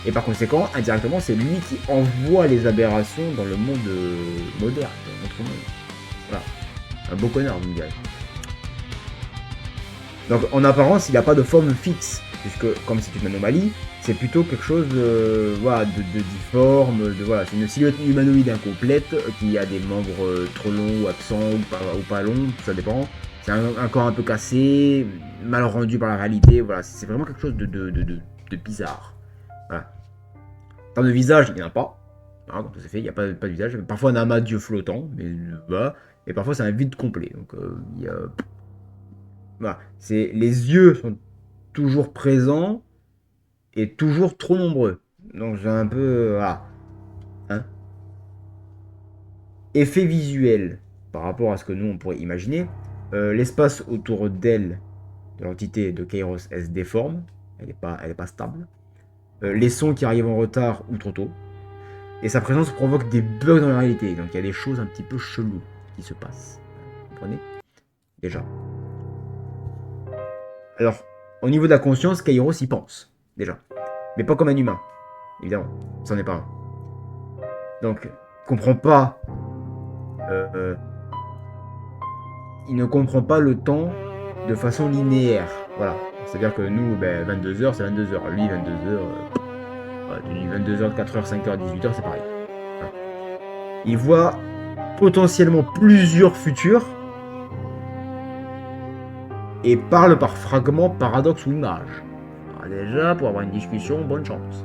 Et par conséquent, indirectement, c'est lui qui envoie les aberrations dans le monde moderne, dans notre monde. Voilà. Un beau connard, vous me direz. Donc en apparence, il n'a pas de forme fixe, puisque comme c'est une anomalie, c'est plutôt quelque chose voilà, de difforme, voilà, c'est une silhouette humanoïde incomplète, qui a des membres trop longs ou absents ou pas longs, ça dépend. C'est un corps un peu cassé, mal rendu par la réalité, voilà, c'est vraiment quelque chose de bizarre. Voilà. En termes de visage, il n'y en a pas. Hein, quand c'est fait, il n'y a pas de visage. Parfois un amas d'yeux flottants, mais voilà. Et parfois c'est un vide complet. Donc il y a... voilà. Les yeux sont toujours présents et toujours trop nombreux. Donc j'ai un peu... voilà. Hein. Effet visuel par rapport à ce que nous on pourrait imaginer. L'espace autour d'elle, de l'entité de Kairos, elle se déforme. Elle n'est pas stable. Les sons qui arrivent en retard ou trop tôt. Et sa présence provoque des bugs dans la réalité. Donc il y a des choses un petit peu cheloues qui se passent. Vous comprenez? Déjà. Alors, au niveau de la conscience, Kairos y pense. Déjà. Mais pas comme un humain. Évidemment. C'en est pas un. Donc, il comprend pas... il ne comprend pas le temps de façon linéaire. Voilà. C'est-à-dire que nous, 22h, c'est 22h. Lui, 22h... 22h, 4h, 5h, 18h, c'est pareil. Voilà. Il voit potentiellement plusieurs futurs et parle par fragments, paradoxes ou images. Alors déjà, pour avoir une discussion, bonne chance.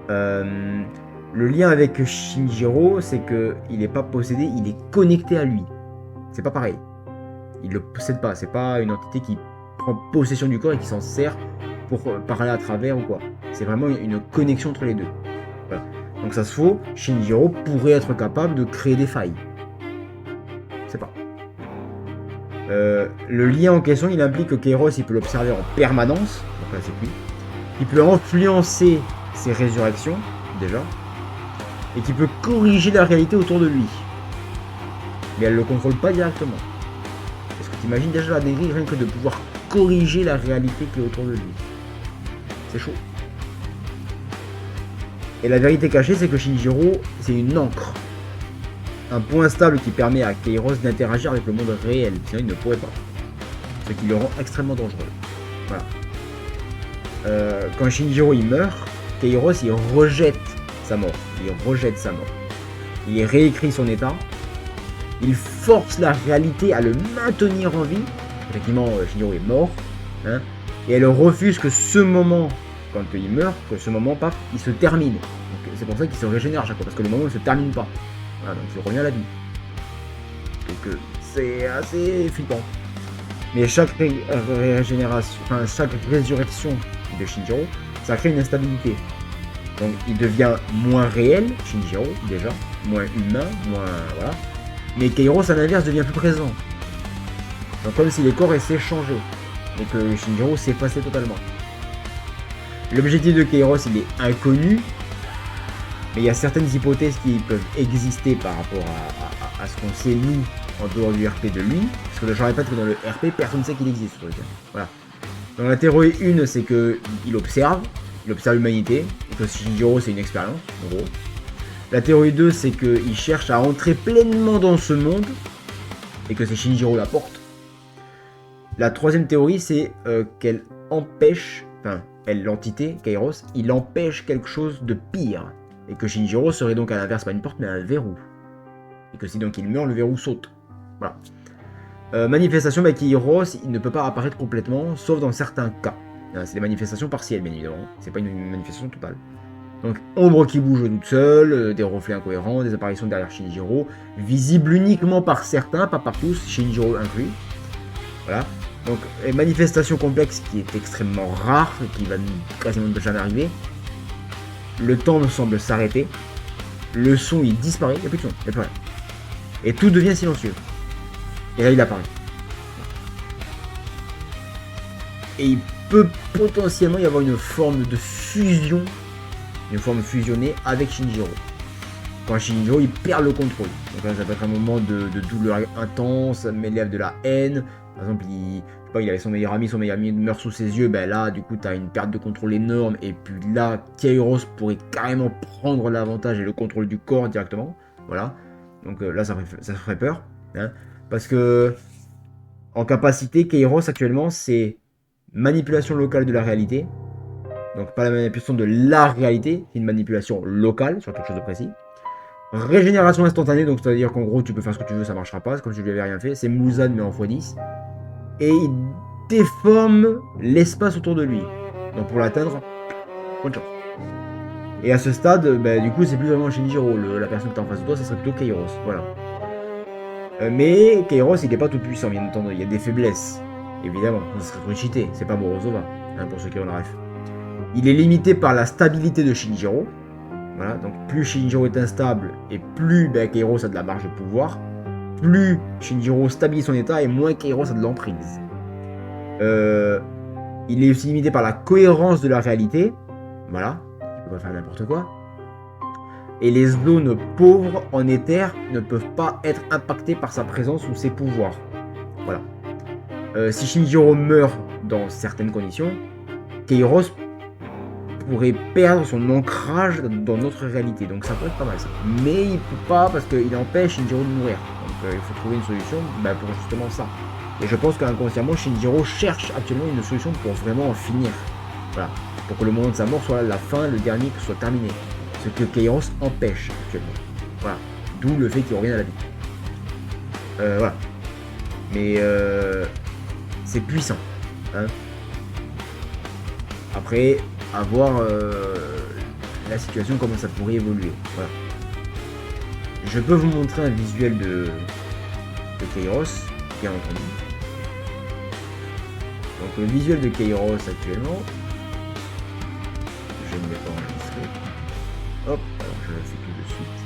Le lien avec Shinjiro, c'est qu'il n'est pas possédé, il est connecté à lui. C'est pas pareil. Il le possède pas, c'est pas une entité qui prend possession du corps et qui s'en sert pour parler à travers ou quoi. C'est vraiment une connexion entre les deux. Voilà. Donc ça se faut, Shinjiro pourrait être capable de créer des failles. C'est pas. Le lien en question, il implique que Kairos il peut l'observer en permanence. Donc là c'est plus. qui peut influencer ses résurrections, déjà, et qui peut corriger la réalité autour de lui. Mais elle ne le contrôle pas directement. Est-ce que tu imagines déjà la dérive rien que de pouvoir corriger la réalité qui est autour de lui? C'est chaud. Et la vérité cachée, c'est que Shinjiro, c'est une encre. Un point stable qui permet à Kairos d'interagir avec le monde réel, sinon il ne pourrait pas. Ce qui le rend extrêmement dangereux. Voilà. Quand Shinjiro il meurt, Kairos il rejette sa mort. Il rejette sa mort. Il réécrit son état. Il force la réalité à le maintenir en vie. Effectivement, Shinjiro est mort. Hein, et elle refuse que ce moment, quand il meurt, que ce moment, paf, il se termine. C'est pour ça qu'il se régénère à chaque fois, parce que le moment ne se termine pas. Voilà, donc il revient à la vie. Donc c'est assez flippant. Mais chaque régénération, enfin chaque résurrection de Shinjiro, ça crée une instabilité. Donc il devient moins réel, Shinjiro, déjà, moins humain, moins... voilà. Mais Kairos, à l'inverse, devient plus présent. Donc comme si les corps essaient de changer. Et que Shinjiro s'effaçait totalement. L'objectif de Kairos, il est inconnu. Mais il y a certaines hypothèses qui peuvent exister par rapport à ce qu'on sait, nous, en dehors du RP de lui. Parce que je répète que dans le RP, personne ne sait qu'il existe, ce truc. Voilà. Donc la théorie 1, c'est qu'il observe l'humanité, et que Shinjiro, c'est une expérience, en gros. La théorie 2, c'est qu'il cherche à entrer pleinement dans ce monde, et que c'est Shinjiro la porte. La troisième théorie, c'est qu'elle empêche, enfin, l'entité, Kairos, il empêche quelque chose de pire. Et que Shinjiro serait donc à l'inverse pas une porte, mais un verrou. Et que si donc il meurt, le verrou saute. Voilà. Manifestation, Kairos, il ne peut pas apparaître complètement, sauf dans certains cas. C'est des manifestations partielles, bien évidemment. C'est pas une manifestation totale. Donc, ombre qui bouge toute seule, des reflets incohérents, des apparitions derrière Shinjiro, visibles uniquement par certains, pas par tous, Shinjiro inclus. Voilà. Donc, manifestation complexe qui est extrêmement rare, qui va quasiment jamais arriver. Le temps semble s'arrêter. Le son, il disparaît. Il n'y a plus de son, il n'y a plus rien. Et tout devient silencieux. Et là, il apparaît. Et il peut potentiellement y avoir une forme de fusion, une forme fusionnée avec Shinjiro. Quand Shinjiro, il perd le contrôle. Donc là, ça peut être un moment de douleur intense, mêlé de la haine. Par exemple, il avait son meilleur ami meurt sous ses yeux, ben là, du coup, tu as une perte de contrôle énorme, et puis là, Kairos pourrait carrément prendre l'avantage et le contrôle du corps directement, voilà, donc là, ça ferait peur, hein, parce que, en capacité, Kairos, actuellement, c'est manipulation locale de la réalité, donc pas la manipulation de la réalité, c'est une manipulation locale, sur quelque chose de précis, régénération instantanée, donc c'est-à-dire qu'en gros, tu peux faire ce que tu veux, ça marchera pas, c'est comme si tu lui avais rien fait, c'est Muzan, mais en x10, et il déforme l'espace autour de lui. Donc pour l'atteindre, bonne chance. Et à ce stade, du coup, c'est plus vraiment Shinjiro, la personne qui est en face de toi, ça serait plutôt Kairos. Voilà. Mais Kairos, il n'est pas tout puissant, bien entendu. Il y a des faiblesses, évidemment. Ça serait trop cheaté, c'est pas Morozova, hein, pour ceux qui ont le ref. Il est limité par la stabilité de Shinjiro. Voilà, donc plus Shinjiro est instable et plus Kairos a de la marge de pouvoir, plus Shinjiro stabilise son état et moins Kairos a de l'emprise. Il est aussi limité par la cohérence de la réalité. Voilà, il peut pas faire n'importe quoi. Et les zones pauvres en éther ne peuvent pas être impactées par sa présence ou ses pouvoirs. Voilà. Si Shinjiro meurt dans certaines conditions, Kairos pourrait perdre son ancrage dans notre réalité. Donc ça peut être pas mal ça. Mais il peut pas parce qu'il empêche Shinjiro de mourir. Donc il faut trouver une solution pour justement ça. Et je pense qu'inconsciemment, Shinjiro cherche actuellement une solution pour vraiment en finir. Voilà. Pour que le moment de sa mort soit la fin, le dernier soit terminé. Ce que Kairos empêche actuellement. Voilà. D'où le fait qu'il revienne à la vie. Voilà. Mais c'est puissant. Hein. Après, à voir la situation, comment ça pourrait évoluer. Voilà. Je peux vous montrer un visuel de Kairos, bien entendu. Donc le visuel de Kairos actuellement, je ne l'ai pas enregistré. Hop, alors je le fais tout de suite.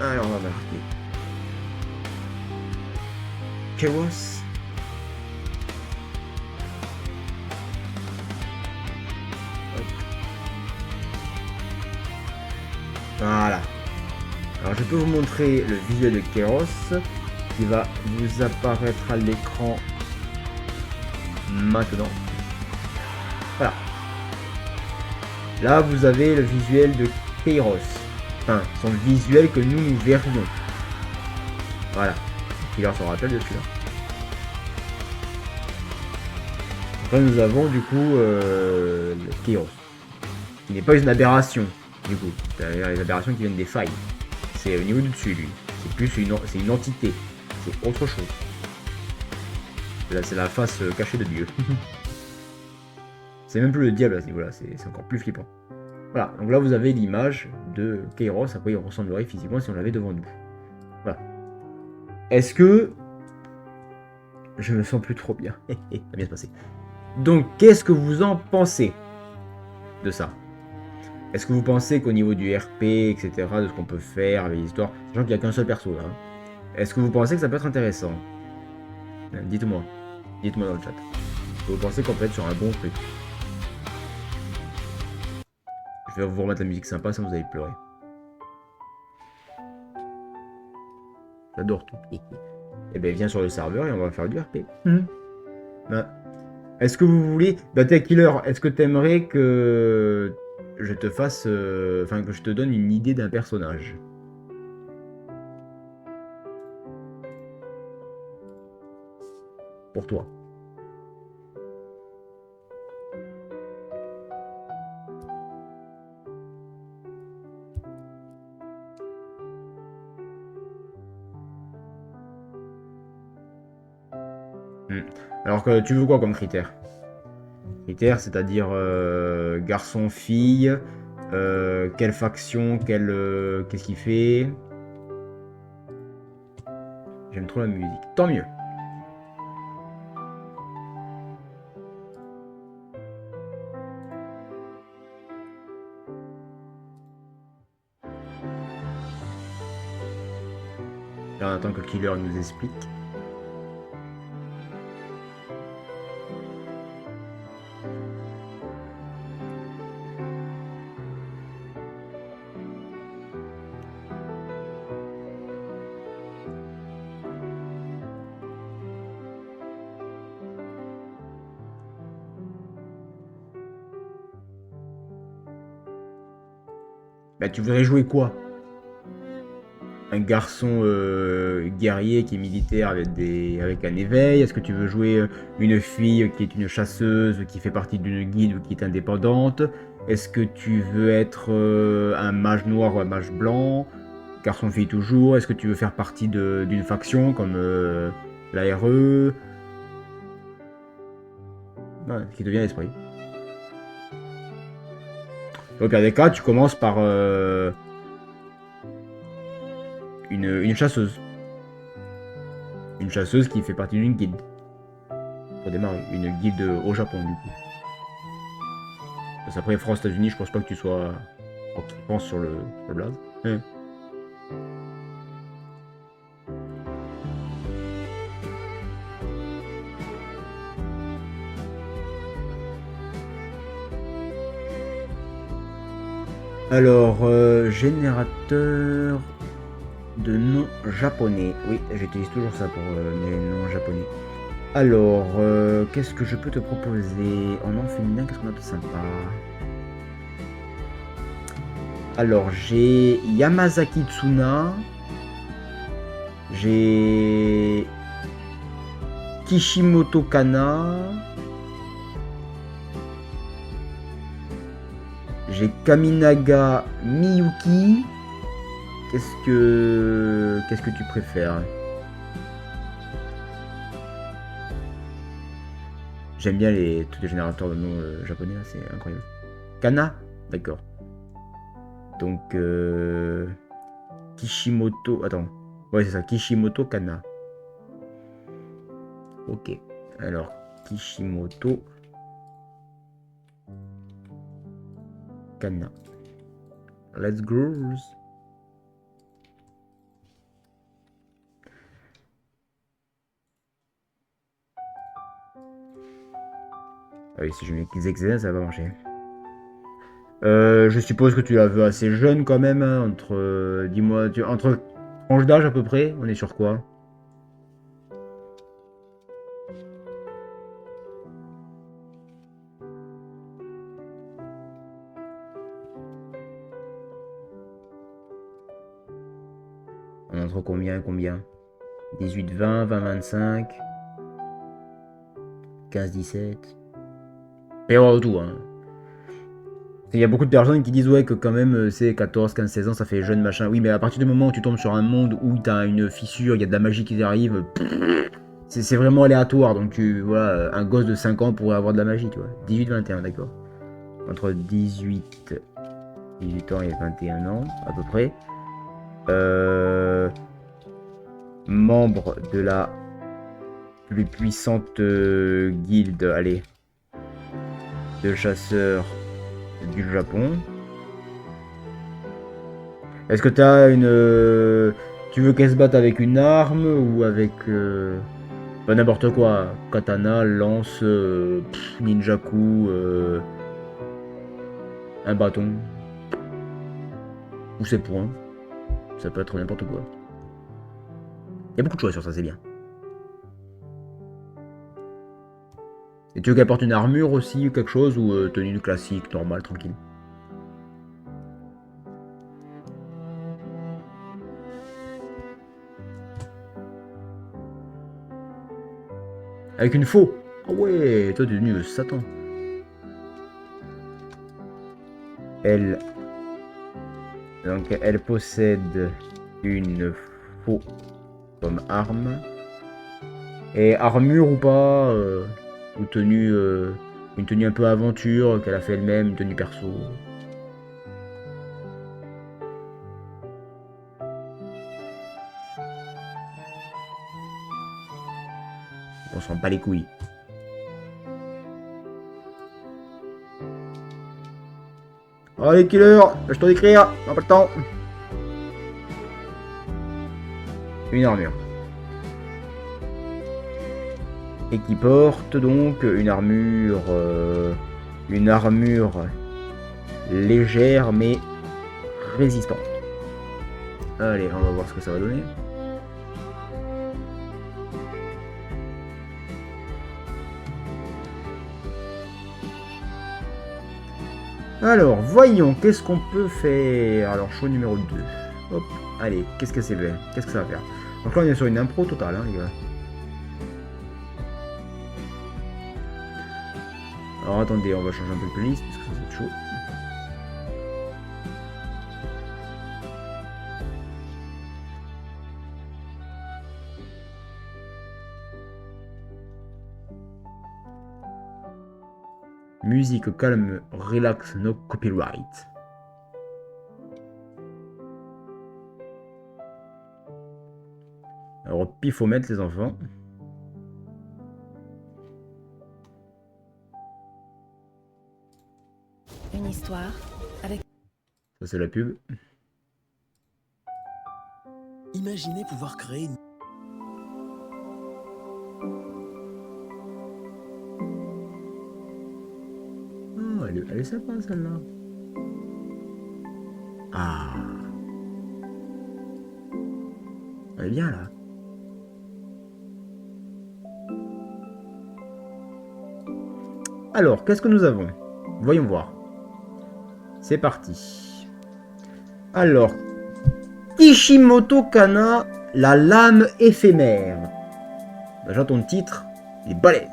Alors on va marquer Kairos. Voilà. Alors je peux vous montrer le visuel de Kairos qui va vous apparaître à l'écran maintenant. Voilà. Là vous avez le visuel de Kairos. Enfin, son visuel que nous verrions. Voilà. Killer s'en rappelle de celui-là. Après nous avons du coup le Kairos. Qui n'est pas une aberration, du coup. C'est-à-dire les aberrations qui viennent des failles. C'est au niveau du dessus, lui. C'est plus une entité. C'est autre chose. Là, c'est la face cachée de Dieu. C'est même plus le diable à ce niveau-là. C'est encore plus flippant. Voilà. Donc là, vous avez l'image de Kairos. Après, il ressemblerait physiquement si on l'avait devant nous. Voilà. Est-ce que... Je me sens plus trop bien. Ça va bien se passer. Donc, qu'est-ce que vous en pensez de ça? Est-ce que vous pensez qu'au niveau du RP, etc., de ce qu'on peut faire avec l'histoire, sachant qu'il n'y a qu'un seul perso là, hein, est-ce que vous pensez que ça peut être intéressant? Dites-moi. Dites-moi dans le chat. Est-ce que vous pensez qu'on peut être sur un bon truc? Je vais vous remettre la musique sympa, sinon vous allez pleurer. J'adore tout. Eh bien, viens sur le serveur et on va faire du RP. Ben, est-ce que vous voulez... Bah, Tech Killer, est-ce que t'aimerais que je te fasse... Enfin, que je te donne une idée d'un personnage? Pour toi. Alors que tu veux quoi comme critère? Critères, c'est-à-dire garçon, fille, quelle faction, qu'est-ce qu'il fait. J'aime trop la musique. Tant mieux. Là, on attend que le killer nous explique. Bah, tu voudrais jouer quoi? Un garçon guerrier qui est militaire avec un éveil? Est-ce que tu veux jouer une fille qui est une chasseuse, qui fait partie d'une guilde ou qui est indépendante? Est-ce que tu veux être un mage noir ou un mage blanc? Garçon-fille toujours? Est-ce que tu veux faire partie d'une faction comme la RE? Ouais, ce qui te vient à l'esprit. Au pire des cas, tu commences par une chasseuse. Une chasseuse qui fait partie d'une guilde. Pour démarrer, une guilde au Japon du coup. Parce qu'après, France, États-Unis, je pense pas que tu sois en pense sur le blaze. Alors, générateur de noms japonais. Oui, j'utilise toujours ça pour mes noms japonais. Alors, qu'est-ce que je peux te proposer en nom féminin? Qu'est-ce qu'on a de sympa? Alors, j'ai Yamazaki Tsuna. J'ai Kishimoto Kana. J'ai Kaminaga Miyuki. Qu'est-ce que tu préfères? J'aime bien tous les générateurs de noms japonais, c'est incroyable. Kana? D'accord. Donc, Kishimoto... Attends. Ouais, c'est ça, Kishimoto Kana. Ok. Alors, Kishimoto Kana. Let's go. Ah oui, si je mets XXL, ça va pas marcher. Je suppose que tu la veux assez jeune quand même, hein, entre... dis-moi, entre tranche d'âge à peu près, on est sur quoi? On est entre combien et combien? 18, 20, 20, 25, 15, 17. Il peut y avoir tout, hein. Il y a beaucoup de personnes qui disent ouais que quand même c'est 14, 15, 16 ans ça fait jeune machin. Oui mais à partir du moment où tu tombes sur un monde où t'as une fissure, il y a de la magie qui arrive, c'est vraiment aléatoire. Donc voilà, un gosse de 5 ans pourrait avoir de la magie, tu vois. 18-21, d'accord. Entre 18 ans et 21 ans à peu près. Membre de la plus puissante guilde, allez, de chasseurs du Japon. Est-ce que t'as une... tu veux qu'elle se batte avec une arme ou avec... n'importe quoi. Katana, lance, ninjaku, un bâton. Ou ses poings. Ça peut être n'importe quoi. Il y a beaucoup de choix sur ça, c'est bien. Et tu veux qu'elle porte une armure aussi ou quelque chose, ou tenue classique, normale, tranquille? Avec une faux. Ah ouais, toi t'es devenu Satan. Elle... Donc elle possède une faux comme arme. Et armure ou pas, ou tenue, une tenue un peu aventure qu'elle a fait elle-même, une tenue perso. On s'en bat les couilles. Allez killer, lâche-toi d'écrire, on n'a pas le temps. Une armure. Et qui porte donc une armure légère mais résistante. Allez, on va voir ce que ça va donner. Alors, voyons, qu'est-ce qu'on peut faire? Alors, choix numéro 2. Hop, allez, qu'est-ce que c'est? Qu'est-ce que ça va faire? Donc là, on est sur une impro totale, hein, les gars. Alors, attendez, on va changer un peu de playlist, parce que ça va être chaud. Musique calme, relax, no copyright. Alors, pifomètre les enfants. Une histoire avec... Ça, c'est la pub. Imaginez pouvoir créer une... Oh, elle est sympa, celle-là. Ah. Elle est bien, là. Alors, qu'est-ce que nous avons? Voyons voir. C'est parti. Alors, Kishimoto Kana, la lame éphémère. Déjà, ton titre, il est balèze.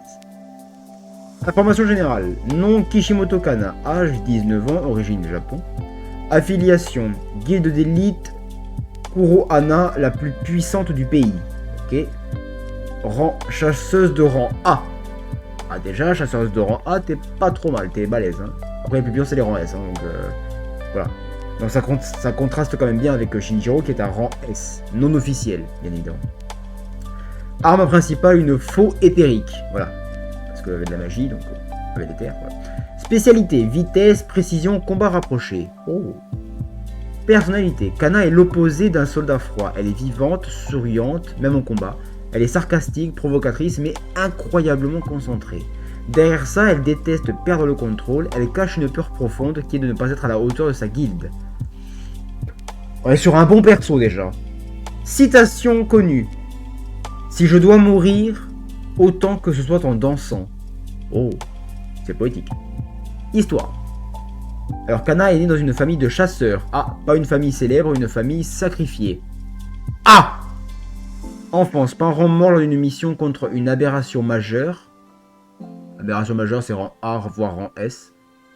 Information générale. Nom Kishimoto Kana, âge 19 ans, origine Japon. Affiliation, guilde d'élite Kurohana, la plus puissante du pays. Ok. Rang, chasseuse de rang A. Ah déjà, chasseuse de rang A, t'es pas trop mal, t'es balèze. Hein. Après, les plus bien, c'est les rangs S. Hein, donc voilà. Donc ça contraste quand même bien avec Shinjiro qui est un rang S. Non officiel, bien évidemment. Arme principale, une faux éthérique. Voilà. Parce qu'elle avait de la magie, donc avec l'éther. Voilà. Spécialité, vitesse, précision, combat rapproché. Oh. Personnalité, Kana est l'opposé d'un soldat froid. Elle est vivante, souriante, même en combat. Elle est sarcastique, provocatrice, mais incroyablement concentrée. Derrière ça, elle déteste perdre le contrôle, elle cache une peur profonde qui est de ne pas être à la hauteur de sa guilde. On est sur un bon perso déjà. Citation connue. Si je dois mourir, autant que ce soit en dansant. Oh, c'est poétique. Histoire. Alors Kana est née dans une famille de chasseurs. Ah, pas une famille célèbre, une famille sacrifiée. Ah! Enfance, parents morts lors d'une mission contre une aberration majeure. Aberration majeure, c'est rang A, voire rang S,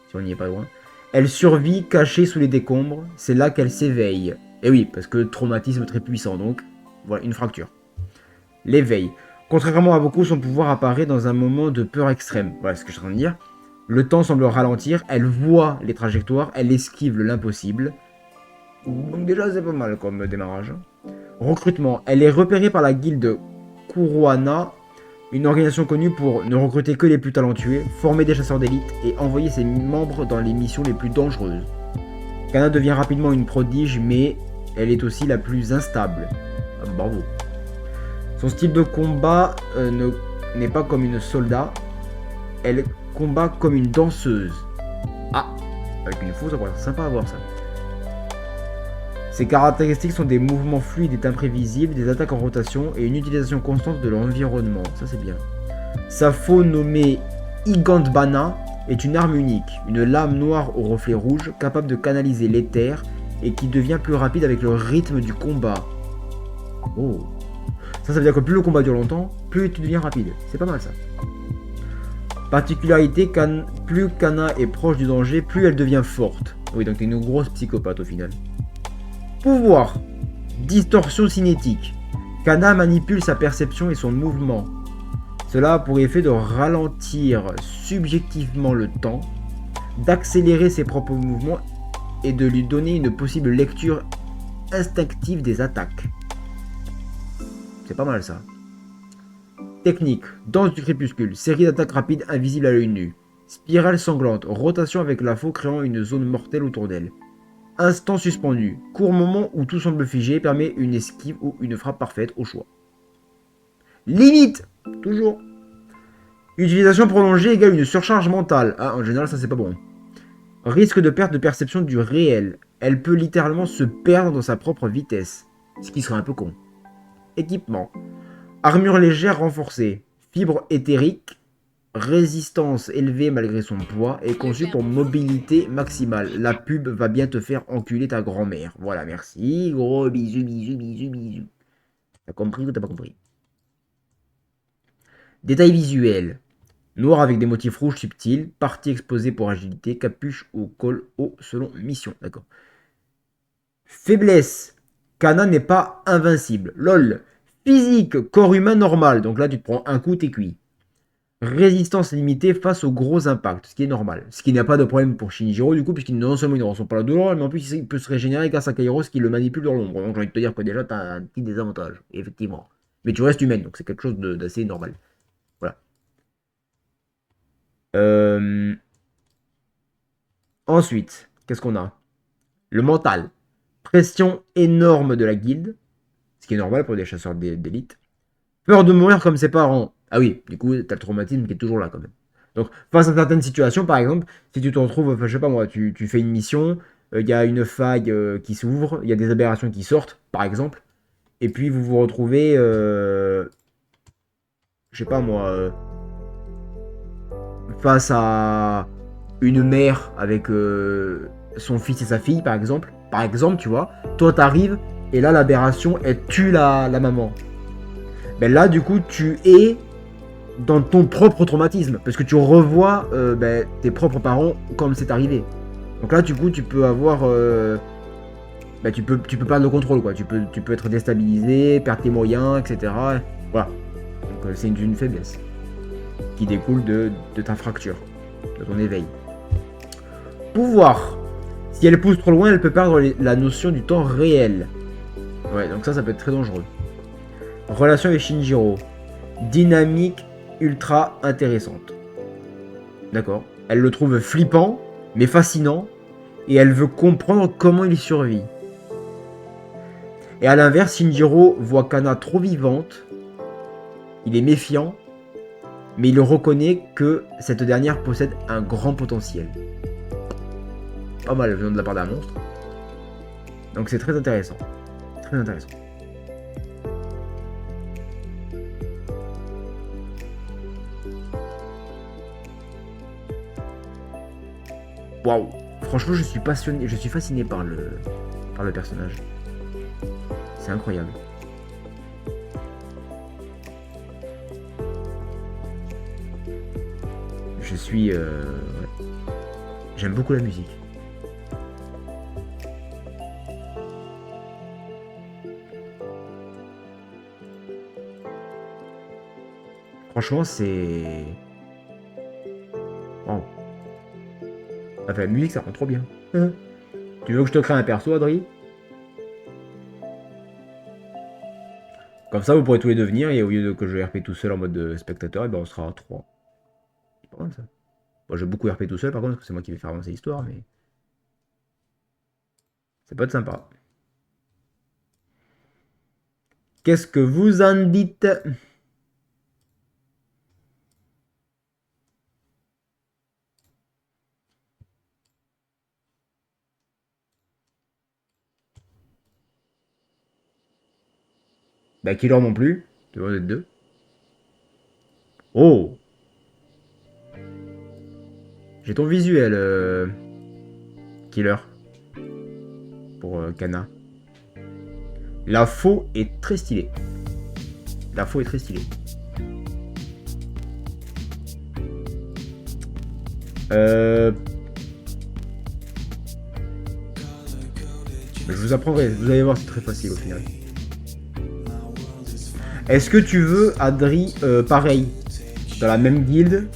si on n'y est pas loin. Elle survit cachée sous les décombres, c'est là qu'elle s'éveille. Et oui, parce que traumatisme très puissant, donc voilà, une fracture. L'éveil. Contrairement à beaucoup, son pouvoir apparaît dans un moment de peur extrême. Voilà ce que je suis en train de dire. Le temps semble ralentir, elle voit les trajectoires, elle esquive l'impossible. Donc déjà, c'est pas mal comme démarrage. Recrutement. Elle est repérée par la guilde Kurohana, une organisation connue pour ne recruter que les plus talentueux, former des chasseurs d'élite et envoyer ses membres dans les missions les plus dangereuses. Kana devient rapidement une prodige, mais elle est aussi la plus instable. Bravo. Son style de combat n'est pas comme une soldat, elle combat comme une danseuse. Ah, avec une fausse, ça pourrait être sympa à voir ça. Ses caractéristiques sont des mouvements fluides et imprévisibles, des attaques en rotation et une utilisation constante de l'environnement. Ça c'est bien. Sa faux nommée Igandbana est une arme unique, une lame noire au reflet rouge capable de canaliser l'éther et qui devient plus rapide avec le rythme du combat. Oh. Ça veut dire que plus le combat dure longtemps, plus tu deviens rapide. C'est pas mal ça. Particularité, plus Kana est proche du danger, plus elle devient forte. Oui, donc t'es une grosse psychopathe au final. Pouvoir. Distorsion cinétique. Kana manipule sa perception et son mouvement. Cela a pour effet de ralentir subjectivement le temps, d'accélérer ses propres mouvements et de lui donner une possible lecture instinctive des attaques. C'est pas mal ça. Technique. Danse du crépuscule. Série d'attaques rapides invisibles à l'œil nu. Spirale sanglante. Rotation avec la faux créant une zone mortelle autour d'elle. Instant suspendu. Court moment où tout semble figé permet une esquive ou une frappe parfaite au choix. Limite. Toujours. Utilisation prolongée égale une surcharge mentale. Ah, en général, ça c'est pas bon. Risque de perte de perception du réel. Elle peut littéralement se perdre dans sa propre vitesse. Ce qui serait un peu con. Équipement. Armure légère renforcée. Fibre éthérique. Résistance élevée malgré son poids. Et conçue pour mobilité maximale. La pub va bien te faire enculer ta grand-mère. Voilà, merci. Gros bisous, bisous, bisous, bisous. T'as compris ou t'as pas compris? Détails visuels. Noir avec des motifs rouges subtils. Partie exposée pour agilité. Capuche ou col haut selon mission. D'accord. Faiblesse. Kana n'est pas invincible. LOL. Physique. Corps humain normal. Donc là, tu te prends un coup, t'es cuit. Résistance limitée face aux gros impacts. Ce qui est normal. Ce qui n'a pas de problème pour Shinjiro, du coup, puisqu'il non seulement il ne ressent pas la douleur, mais en plus, il peut se régénérer grâce à Kairos qui le manipule dans l'ombre. Donc j'ai envie de te dire que déjà, tu as un petit désavantage. Effectivement. Mais tu restes humaine, donc c'est quelque chose d'assez normal. Voilà. Ensuite, qu'est-ce qu'on a? Le mental. Pression énorme de la guilde. Ce qui est normal pour des chasseurs d'élite. Peur de mourir comme ses parents. Ah oui, du coup, t'as le traumatisme qui est toujours là quand même. Donc, face à certaines situations, par exemple, si tu te retrouves, enfin, je sais pas moi, tu fais une mission, il y a une faille qui s'ouvre, il y a des aberrations qui sortent, par exemple, et puis vous vous retrouvez, je sais pas moi, face à une mère avec son fils et sa fille, par exemple, tu vois, toi t'arrives, et là l'aberration, elle tue la maman. Ben là, du coup, tu es dans ton propre traumatisme, parce que tu revois tes propres parents comme c'est arrivé. Donc là, du coup, tu peux avoir... tu peux perdre le contrôle, quoi. Tu peux être déstabilisé, perdre tes moyens, etc. Voilà. Donc c'est une faiblesse qui découle de ta fracture, de ton éveil. Pouvoir. Si elle pousse trop loin, elle peut perdre la notion du temps réel. Ouais, donc ça peut être très dangereux. Relation avec Shinjiro. Dynamique ultra intéressante. D'accord. Elle le trouve flippant, mais fascinant, et elle veut comprendre comment il survit. Et à l'inverse, Shinjiro voit Kana trop vivante, il est méfiant, mais il reconnaît que cette dernière possède un grand potentiel. Pas mal venant de la part d'un monstre. Donc c'est très intéressant. Très intéressant. Waouh! Franchement, je suis passionné, je suis fasciné par le personnage. C'est incroyable. Je suis... ouais. J'aime beaucoup la musique. Franchement, c'est... Wow. Enfin, la musique, ça rend trop bien. Tu veux que je te crée un perso, Adri? Comme ça, vous pourrez tous les devenir, et au lieu de que je RP tout seul en mode spectateur, et ben on sera à 3. C'est pas mal, ça. Moi, j'ai beaucoup RP tout seul, par contre, parce que c'est moi qui vais faire avancer l'histoire, mais... Ça peut être sympa. Qu'est-ce que vous en dites? Bah, Killer non plus. Tu vois, vous êtes deux. Oh! J'ai ton visuel, Killer. Pour Kana. La faux est très stylée. La faux est très stylée. Je vous apprendrai. Vous allez voir, c'est très facile au final. Est-ce que tu veux, Adri, pareil, dans la même guilde,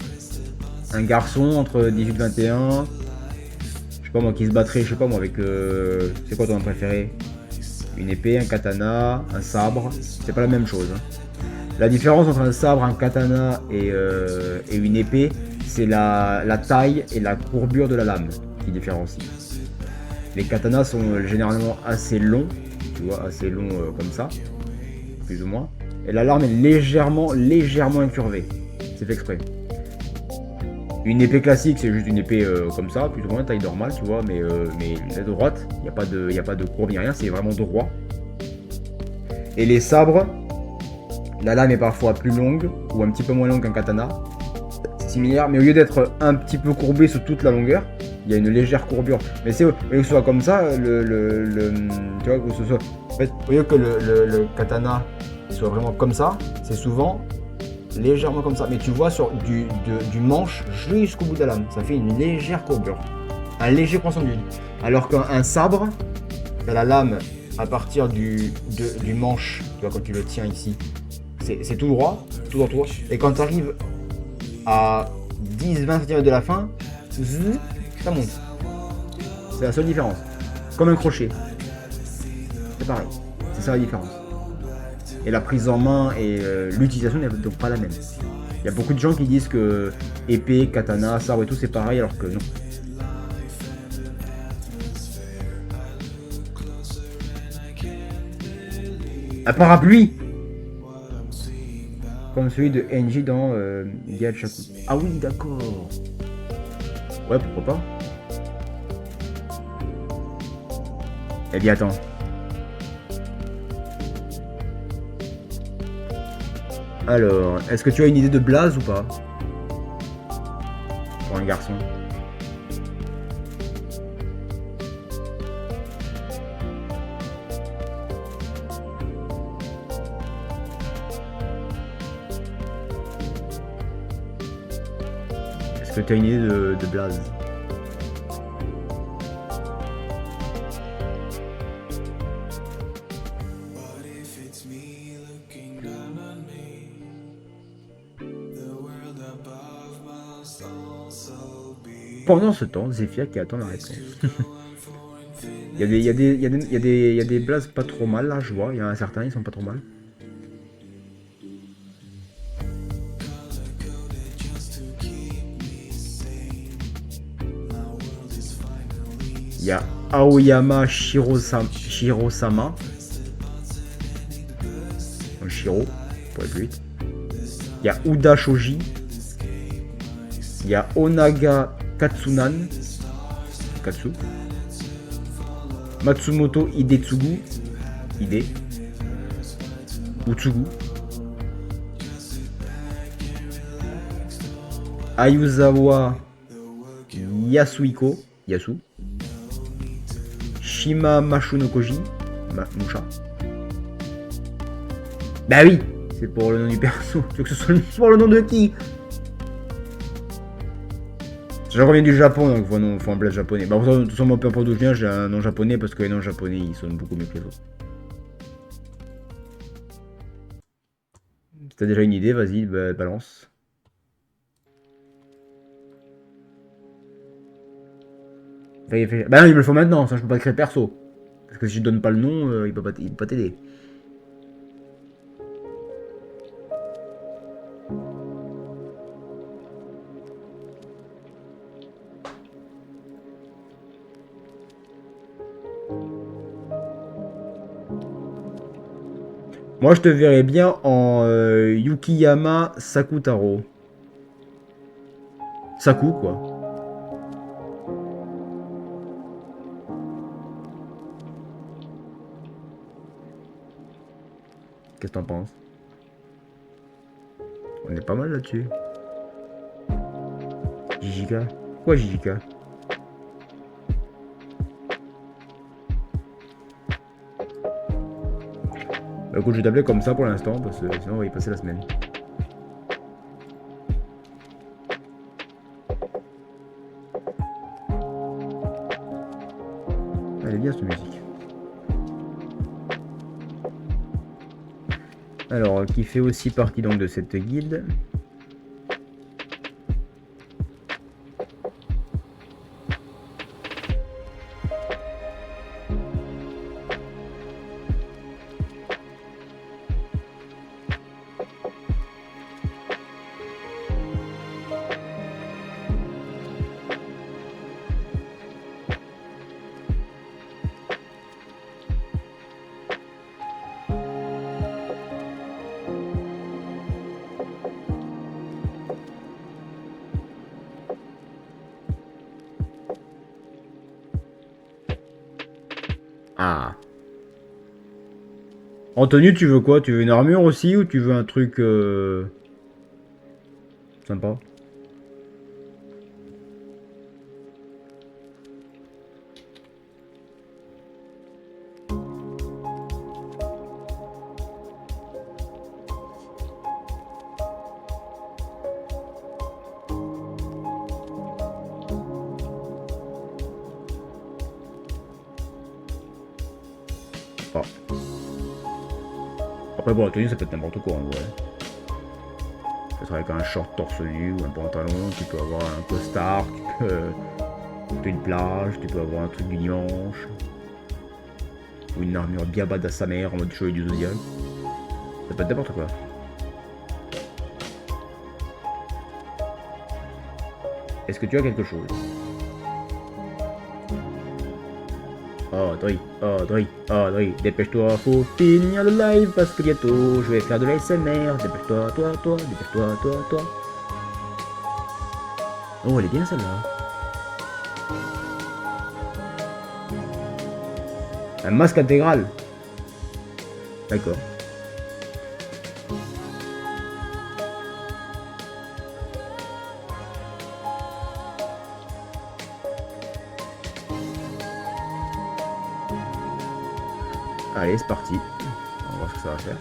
un garçon entre 18 et 21, je sais pas moi, qui se battrait, je sais pas moi, avec... c'est quoi ton nom préféré? Une épée, un katana, un sabre, c'est pas la même chose. Hein. La différence entre un sabre, un katana et une épée, c'est la taille et la courbure de la lame qui différencient. Les katanas sont généralement assez longs, tu vois, assez longs comme ça, plus ou moins. Et la lame est légèrement incurvée. C'est fait exprès. Une épée classique, c'est juste une épée comme ça, plus ou moins taille normale, tu vois, mais la droite, il n'y a pas de courbe ni rien, c'est vraiment droit. Et les sabres, la lame est parfois plus longue, ou un petit peu moins longue qu'un katana. C'est similaire, mais au lieu d'être un petit peu courbé sur toute la longueur, il y a une légère courbure. Mais c'est au lieu que ce soit comme ça, tu vois, que ce soit... En fait, au lieu que le katana soit vraiment comme ça, c'est souvent légèrement comme ça. Mais tu vois sur du manche jusqu'au bout de la lame, ça fait une légère courbure, un léger poinçon d'huile. Alors qu'un sabre, t'as la lame à partir du manche, tu vois, quand tu le tiens ici, c'est tout droit, tout droit. Et quand tu arrives à 10-20 cm de la fin, ça monte. C'est la seule différence. Comme un crochet. C'est pareil. C'est ça la différence. Et la prise en main et l'utilisation n'est donc pas la même. Il y a beaucoup de gens qui disent que épée, katana, sabre et tout c'est pareil alors que non. Un parapluie comme celui de Enji dans Gachaku. Ah oui, d'accord. Ouais, pourquoi pas. Eh bien, attends. Alors, est-ce que tu as une idée de blaze ou pas? Pour un garçon. Est-ce que tu as une idée de blaze? Pendant ce temps, Zephyr qui attend la réponse. Il y a des blazes pas trop mal là, je vois. Il y en a certains, ils sont pas trop mal. Il y a Aoyama Shirosama. Shiro, pour être plus vite. Il y a Uda Shoji. Il y a Onaga Katsunan. Katsu. Matsumoto Hidetsugu. Hide. Utsugu. Ayuzawa Yasuhiko. Yasu. Shima Mashunokoji. Musha. Bah oui, c'est pour le nom du perso. Tu veux que ce soit pour le nom de qui? Je reviens du Japon, donc faut un bled japonais. Bah, de toute façon, moi, peu importe d'où je viens, j'ai un nom japonais parce que les noms japonais ils sonnent beaucoup mieux que les autres. Si t'as déjà une idée, vas-y, bah, balance. Bah non, il me le faut maintenant, ça je peux pas créer perso. Parce que si je donne pas le nom, il peut pas t'aider. Moi, je te verrais bien en Yukiyama Sakutaro. Saku, quoi. Qu'est-ce que t'en penses? On est pas mal là-dessus. Jijika? Pourquoi Jijika? Bah, écoute, je vais t'appeler comme ça pour l'instant, parce que sinon on va y passer la semaine. Elle est bien cette musique. Alors, qui fait aussi partie donc de cette guilde. Ah. En tenue, tu veux quoi? Tu veux une armure aussi ou tu veux un truc sympa? Pas. Après bon, la tenue ça peut être n'importe quoi en vrai. Ça peut être avec un short torse nu ou un pantalon, tu peux avoir un costard, tu peux une plage, tu peux avoir un truc du dimanche. Ou une armure bien badass sa mère en mode chevalier du zodiaque. Ça peut être n'importe quoi. Est-ce que tu as quelque chose? Audrey, Audrey, Audrey, dépêche-toi, faut finir le live parce que bientôt je vais faire de la SMR. Dépêche-toi, toi, dépêche-toi, toi. Oh, elle est bien celle-là. Un masque intégral. D'accord. Allez, c'est parti. On va voir ce que ça va faire.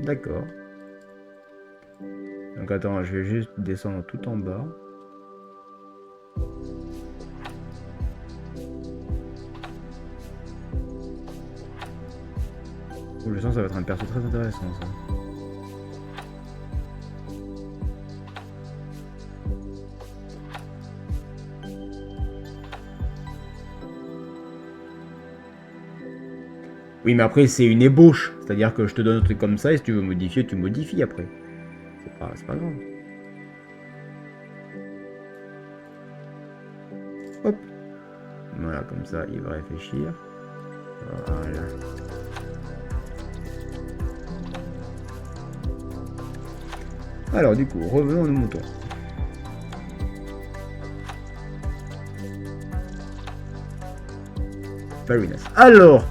D'accord. Donc attends, je vais juste descendre tout en bas. Je sens que ça va être un perso très intéressant ça. Oui, mais après, c'est une ébauche. C'est-à-dire que je te donne un truc comme ça, et si tu veux modifier, tu modifies après. C'est pas grave. Hop. Voilà, comme ça, il va réfléchir. Voilà. Alors, du coup, revenons à nos moutons. Very nice. Alors,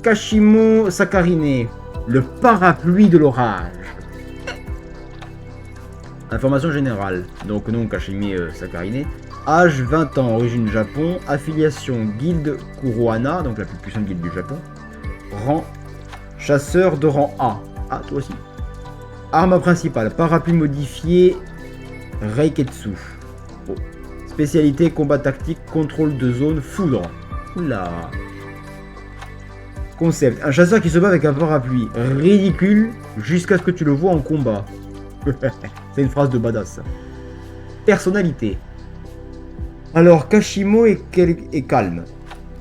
Kashimo Sakarine, le parapluie de l'orage. Information générale. Donc, non, Kashimi Sakarine. Âge 20 ans, origine Japon. Affiliation guilde Kurohana, donc la plus puissante guilde du Japon. Rang chasseur de rang A. Ah, toi aussi. Arme principale, parapluie modifié Reiketsu. Oh. Spécialité combat tactique, contrôle de zone, foudre. Oula. Concept, un chasseur qui se bat avec un parapluie. Ridicule jusqu'à ce que tu le vois en combat. C'est une phrase de badass. Personnalité. Alors, Kashimo est calme.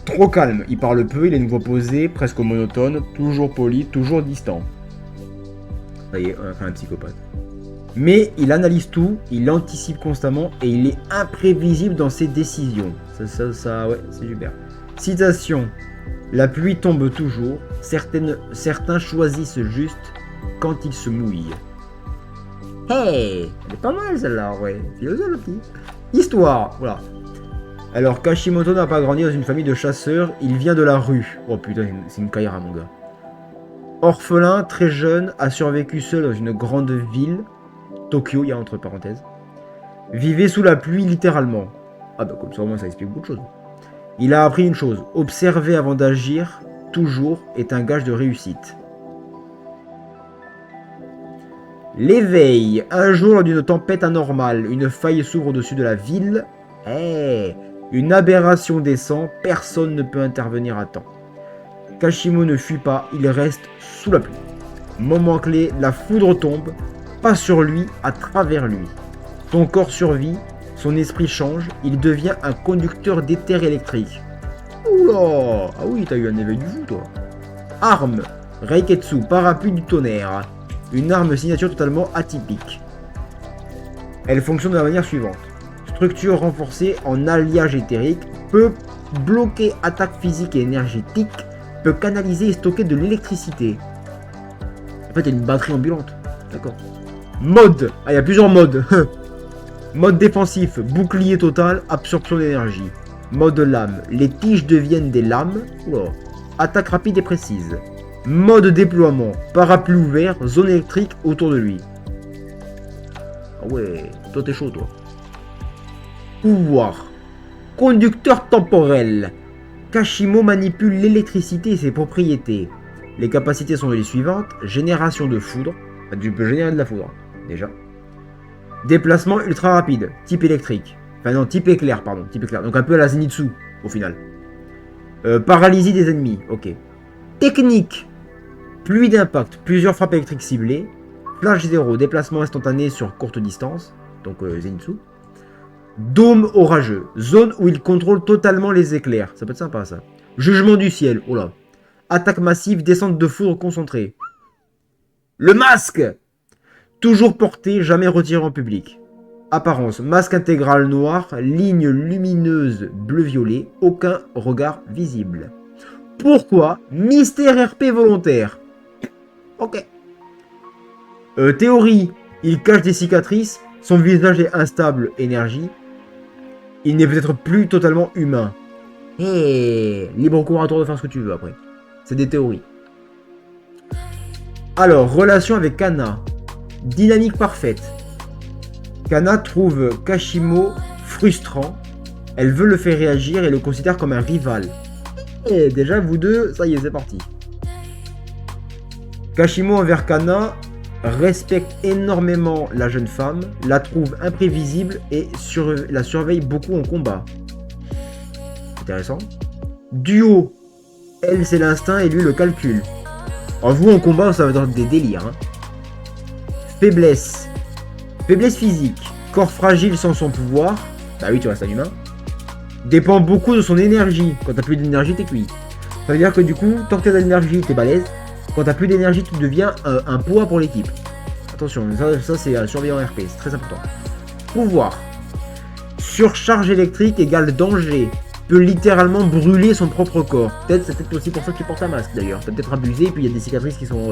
Trop calme. Il parle peu, il a une voix posée, presque monotone, toujours poli, toujours distant. Ça y est, on a fait un psychopathe. Mais il analyse tout, il anticipe constamment et il est imprévisible dans ses décisions. Ça, ouais, c'est super. Citation. La pluie tombe toujours, certains choisissent juste quand ils se mouillent. Hey, elle est pas mal celle-là, ouais. Philosophe. Histoire, voilà. Alors, Kashimoto n'a pas grandi dans une famille de chasseurs, il vient de la rue. Oh putain, c'est une Kaira, mon gars. Orphelin, très jeune, a survécu seul dans une grande ville, Tokyo, il y a entre parenthèses. Vivait sous la pluie, littéralement. Ah bah comme ça, au moins, ça explique beaucoup de choses. Il a appris une chose, observer avant d'agir, toujours, est un gage de réussite. L'éveil. Un jour, lors d'une tempête anormale, une faille s'ouvre au-dessus de la ville. Hey, une aberration descend, personne ne peut intervenir à temps. Kashimo ne fuit pas, il reste sous la pluie. Moment clé, la foudre tombe, pas sur lui, à travers lui. Son corps survit, son esprit change, il devient un conducteur d'éther électrique. Oula! Ah oui, t'as eu un éveil du fou, toi. Arme. Reiketsu, parapluie du tonnerre. Une arme signature totalement atypique. Elle fonctionne de la manière suivante. Structure renforcée en alliage éthérique, peut bloquer attaque physique et énergétique, peut canaliser et stocker de l'électricité. En fait, il y a une batterie ambulante. D'accord. Mode. Ah, il y a plusieurs modes. Mode défensif, bouclier total, absorption d'énergie. Mode lame, les tiges deviennent des lames. Oula. Attaque rapide et précise. Mode déploiement, parapluie ouvert, zone électrique autour de lui. Ah ouais, toi t'es chaud toi. Pouvoir. Conducteur temporel. Kashimo manipule l'électricité et ses propriétés. Les capacités sont les suivantes. Génération de foudre. Tu peux générer de la foudre, déjà. Déplacement ultra rapide, type électrique. Enfin non, type éclair, pardon. Type éclair. Donc un peu à la Zenitsu, au final. Paralysie des ennemis, ok. Technique. Pluie d'impact, plusieurs frappes électriques ciblées. Flash 0, déplacement instantané sur courte distance. Donc Zenitsu. Dôme orageux, zone où il contrôle totalement les éclairs. Ça peut être sympa ça. Jugement du ciel, oh là. Attaque massive, descente de foudre concentrée. Le masque. Toujours porté, jamais retiré en public. Apparence, masque intégral noir, ligne lumineuse bleu-violet, aucun regard visible. Pourquoi? Mystère RP volontaire. Ok. Théorie, il cache des cicatrices, son visage est instable, énergie. Il n'est peut-être plus totalement humain. Hey, libre cours à toi de faire ce que tu veux après. C'est des théories. Alors, relation avec Kana. Dynamique parfaite. Kana trouve Kashimo frustrant. Elle veut le faire réagir et le considère comme un rival. Et déjà, vous deux, ça y est, c'est parti. Kashimo envers Kana respecte énormément la jeune femme, la trouve imprévisible et la surveille beaucoup en combat. Intéressant. Duo. Elle, c'est l'instinct et lui, le calcul. En vous, en combat, ça va être des délires. Hein. Faiblesse. Faiblesse physique. Corps fragile sans son pouvoir. Bah oui, tu restes un humain. Dépend beaucoup de son énergie. Quand t'as plus d'énergie, t'es cuit. Ça veut dire que du coup, tant que t'as de l'énergie, t'es balèze. Quand t'as plus d'énergie, tu deviens un poids pour l'équipe. Attention, ça c'est à surveiller en RP, c'est très important. Pouvoir. Surcharge électrique égale danger. Peut littéralement brûler son propre corps. C'est peut-être aussi pour ça qu'il porte un masque d'ailleurs. T'as peut-être abusé, et puis il y a des cicatrices qui sont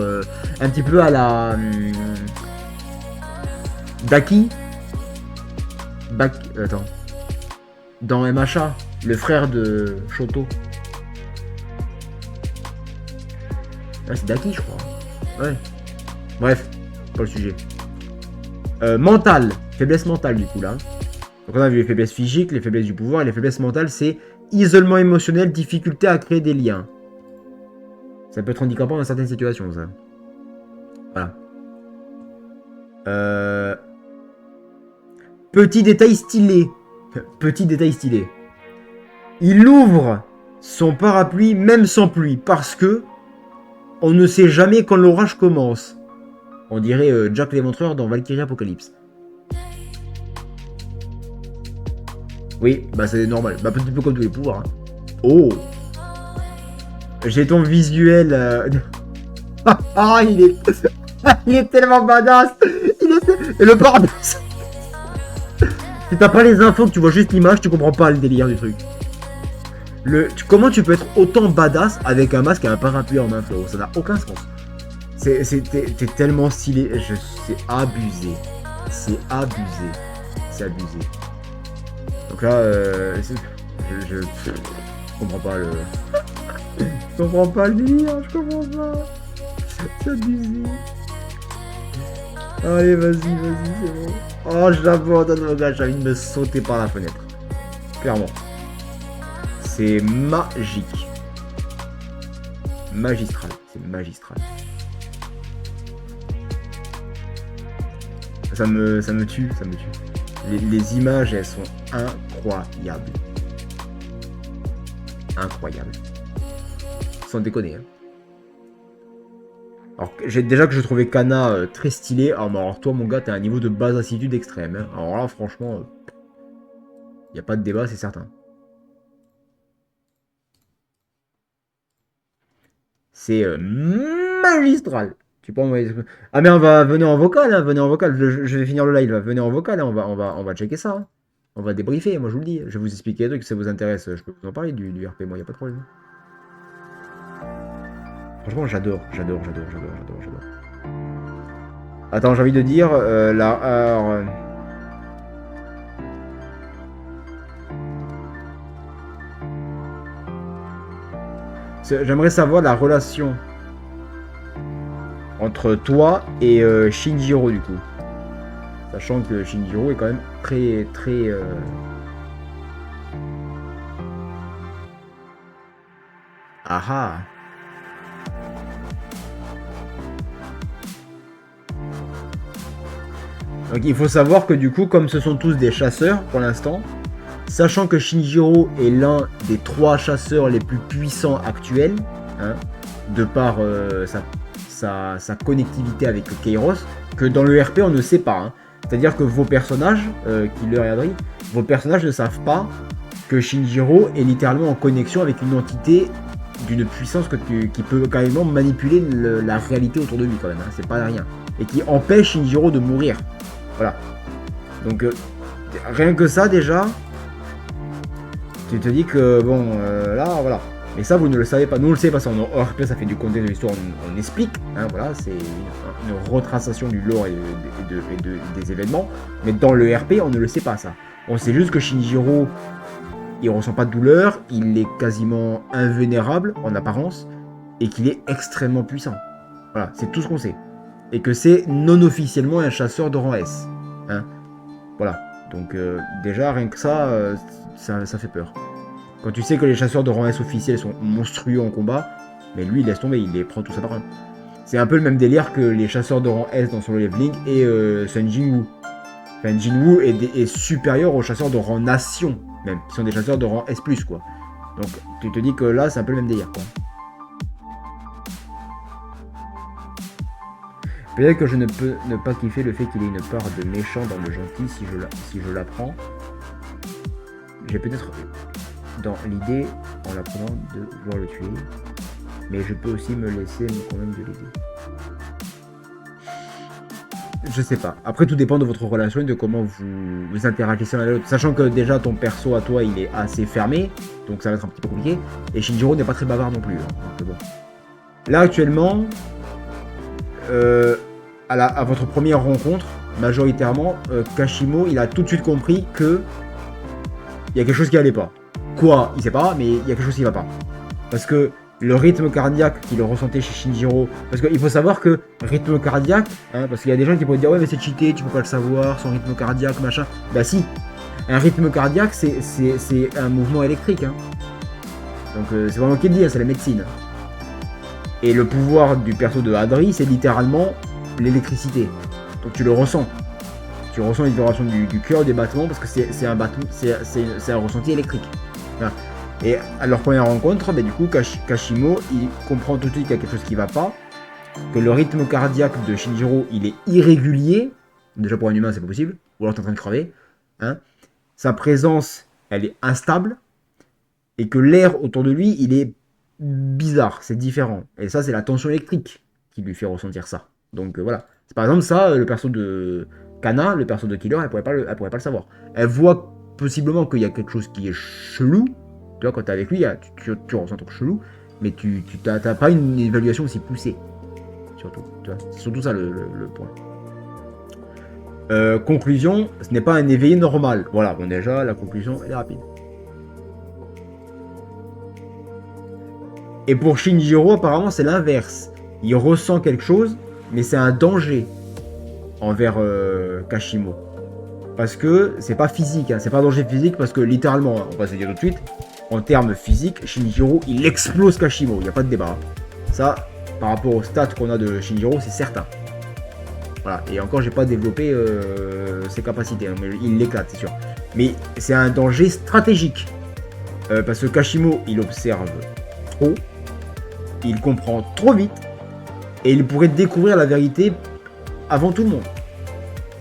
un petit peu à la... Daki. Attends. Dans MHA, le frère de Shoto. Ah, c'est Daki, je crois. Ouais. Bref, pas le sujet. Mental. Faiblesse mentale, du coup, là. Donc, on a vu les faiblesses physiques, les faiblesses du pouvoir, et les faiblesses mentales, c'est isolement émotionnel, difficulté à créer des liens. Ça peut être handicapant dans certaines situations, ça. Voilà. Petit détail stylé. Petit détail stylé. Il ouvre son parapluie même sans pluie parce que on ne sait jamais quand l'orage commence. On dirait Jack l'Éventreur dans Valkyrie Apocalypse. Oui, bah c'est normal. Bah un petit peu comme tous les pouvoirs. Hein. Oh, j'ai ton visuel. Ah, il est tellement badass. Et le parapluie. Si t'as pas les infos, que tu vois juste l'image, tu comprends pas le délire du truc. Comment tu peux être autant badass avec un masque et un parapluie en main, frérot? Ça n'a aucun sens. T'es tellement stylé. C'est abusé. C'est abusé. C'est abusé. Donc là, je comprends pas le... Je comprends pas le délire, je comprends pas. C'est abusé. Allez, vas-y, c'est bon. Oh, je l'abandonne, mon gars, j'ai envie de me sauter par la fenêtre. Clairement. C'est magique. Magistral, c'est magistral. Ça me tue, ça me tue. Les images, elles sont incroyables. Incroyables. Sans déconner. Hein. Alors, déjà que je trouvais Kana très stylé. Alors toi, mon gars, t'as un niveau de badassitude extrême. Hein. Alors là, franchement, y a pas de débat, c'est certain. C'est magistral. Tu peux envoyer... Ah mais venez en vocal, hein, venez en vocal. Je vais finir le live. Venez en vocal, hein, on va checker ça. Hein. On va débriefer, moi je vous le dis. Je vais vous expliquer des trucs, si ça vous intéresse. Je peux vous en parler du RP, moi, y a pas de problème. Franchement, j'adore. Attends, j'ai envie de dire, j'aimerais savoir la relation entre toi et Shinjiro, du coup. Sachant que Shinjiro est quand même très... Ah. Donc il faut savoir que du coup, comme ce sont tous des chasseurs pour l'instant, sachant que Shinjiro est l'un des 3 chasseurs les plus puissants actuels, hein, de par sa connectivité avec Kairos, que dans le RP on ne sait pas. Hein. C'est-à-dire que vos personnages, Killer et Adri, vos personnages ne savent pas que Shinjiro est littéralement en connexion avec une entité d'une puissance qui peut carrément manipuler la réalité autour de lui quand même. Hein. C'est pas rien. Et qui empêche Shinjiro de mourir. Voilà. Donc rien que ça déjà, tu te dis que bon, là voilà. Mais ça vous ne le savez pas, nous on le sait parce qu'en RP ça fait du contenu de l'histoire, on explique, hein, voilà, c'est une retraçation du lore et des événements. Mais dans le RP on ne le sait pas ça. On sait juste que Shinjiro, il ressent pas de douleur, il est quasiment invulnérable en apparence et qu'il est extrêmement puissant. Voilà, c'est tout ce qu'on sait. Et que c'est non officiellement un chasseur de rang S. Hein, voilà. Donc déjà, rien que ça, ça fait peur. Quand tu sais que les chasseurs de rang S officiels sont monstrueux en combat, mais lui, il laisse tomber, il les prend tous à part un. C'est un peu le même délire que les chasseurs de rang S dans Solo Leveling et Sun Jinwoo. Enfin, Jinwoo est supérieur aux chasseurs de rang Nation, même, qui sont des chasseurs de rang S+, quoi. Donc, tu te dis que là, c'est un peu le même délire, quoi. Peut-être que je ne peux ne pas kiffer le fait qu'il ait une part de méchant dans le gentil si je l'apprends. J'ai peut-être... dans l'idée en l'apprenant de vouloir le tuer. Mais je peux aussi me laisser me convaincre de l'idée. Je sais pas. Après, tout dépend de votre relation et de comment vous interagissez l'un avec l'autre. Sachant que déjà, ton perso à toi, il est assez fermé. Donc ça va être un petit peu compliqué. Et Shinjiro n'est pas très bavard non plus. Hein, donc bon. Là, actuellement, à votre première rencontre, majoritairement, Kashimo, il a tout de suite compris que il y a quelque chose qui allait pas. Quoi, il sait pas, mais il y a quelque chose qui va pas. Parce que le rythme cardiaque qu'il ressentait chez Shinjiro, parce qu'il faut savoir que rythme cardiaque, hein, parce qu'il y a des gens qui pourraient dire ouais mais c'est cheaté, tu peux pas le savoir, son rythme cardiaque, machin. Bah si, un rythme cardiaque c'est un mouvement électrique. Hein. Donc c'est vraiment qui le dit, hein, c'est la médecine. Et le pouvoir du perso de Hadri, c'est littéralement l'électricité. Donc tu le ressens. Tu ressens les vibrations du cœur, des battements, parce que c'est un ressenti électrique. Voilà. Et à leur première rencontre, bah, du coup, Kashimo, il comprend tout de suite qu'il y a quelque chose qui va pas, que le rythme cardiaque de Shinjiro, il est irrégulier. Déjà pour un humain, c'est pas possible. Ou alors t'es en train de crever. Hein. Sa présence, elle est instable. Et que l'air autour de lui, il est bizarre, c'est différent. Et ça, c'est la tension électrique qui lui fait ressentir ça. Donc voilà. C'est par exemple ça, le perso de Kana, le perso de Killer, elle pourrait pas le savoir. Elle voit possiblement qu'il y a quelque chose qui est chelou. Tu vois, quand t'es avec lui, tu ressens un truc chelou, mais tu t'as pas une évaluation aussi poussée. Surtout, tu vois. C'est surtout ça le point. Conclusion, ce n'est pas un éveillé normal. Voilà, bon déjà, la conclusion, elle est rapide. Et pour Shinjiro, apparemment, c'est l'inverse. Il ressent quelque chose, mais c'est un danger envers Kashimo. Parce que c'est pas physique, hein, c'est pas un danger physique, parce que littéralement, on va se dire tout de suite, en termes physiques, Shinjiro, il explose Kashimo, il n'y a pas de débat. Ça, par rapport aux stats qu'on a de Shinjiro, c'est certain. Voilà, et encore, j'ai pas développé ses capacités, hein, mais il l'éclate, c'est sûr. Mais c'est un danger stratégique. Parce que Kashimo, il observe trop, il comprend trop vite, et il pourrait découvrir la vérité avant tout le monde.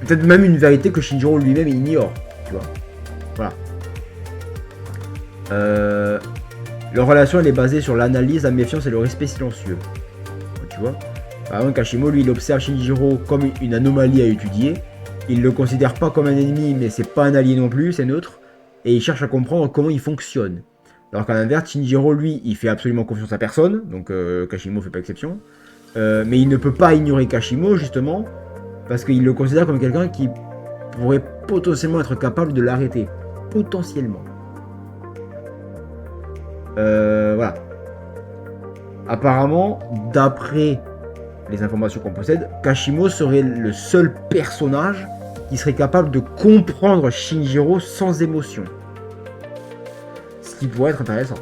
Peut-être même une vérité que Shinjiro lui-même ignore, tu vois. Voilà. Leur relation, elle est basée sur l'analyse, la méfiance et le respect silencieux. Tu vois. Par exemple, Kashimo, lui, il observe Shinjiro comme une anomalie à étudier. Il le considère pas comme un ennemi, mais c'est pas un allié non plus, c'est neutre. Et il cherche à comprendre comment il fonctionne. Alors qu'à l'inverse, Shinjiro, lui, il fait absolument confiance à personne. Donc Kashimo fait pas exception. Mais il ne peut pas ignorer Kashimo, justement, parce qu'il le considère comme quelqu'un qui pourrait potentiellement être capable de l'arrêter. Potentiellement. Voilà. Apparemment, d'après les informations qu'on possède, Kashimo serait le seul personnage qui serait capable de comprendre Shinjiro sans émotion. Ce qui pourrait être intéressant.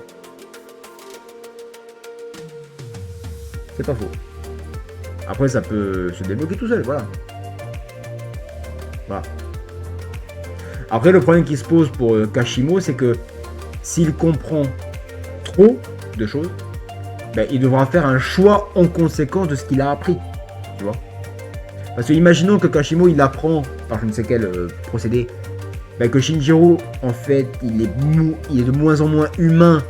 C'est pas faux. Après, ça peut se débloquer tout seul, voilà. Voilà. Après, le problème qui se pose pour Kashimo, c'est que s'il comprend trop de choses, ben, il devra faire un choix en conséquence de ce qu'il a appris. Tu vois. Parce que imaginons que Kashimo, il apprend par je ne sais quel procédé, ben, que Shinjiro, en fait, il est de moins en moins humain.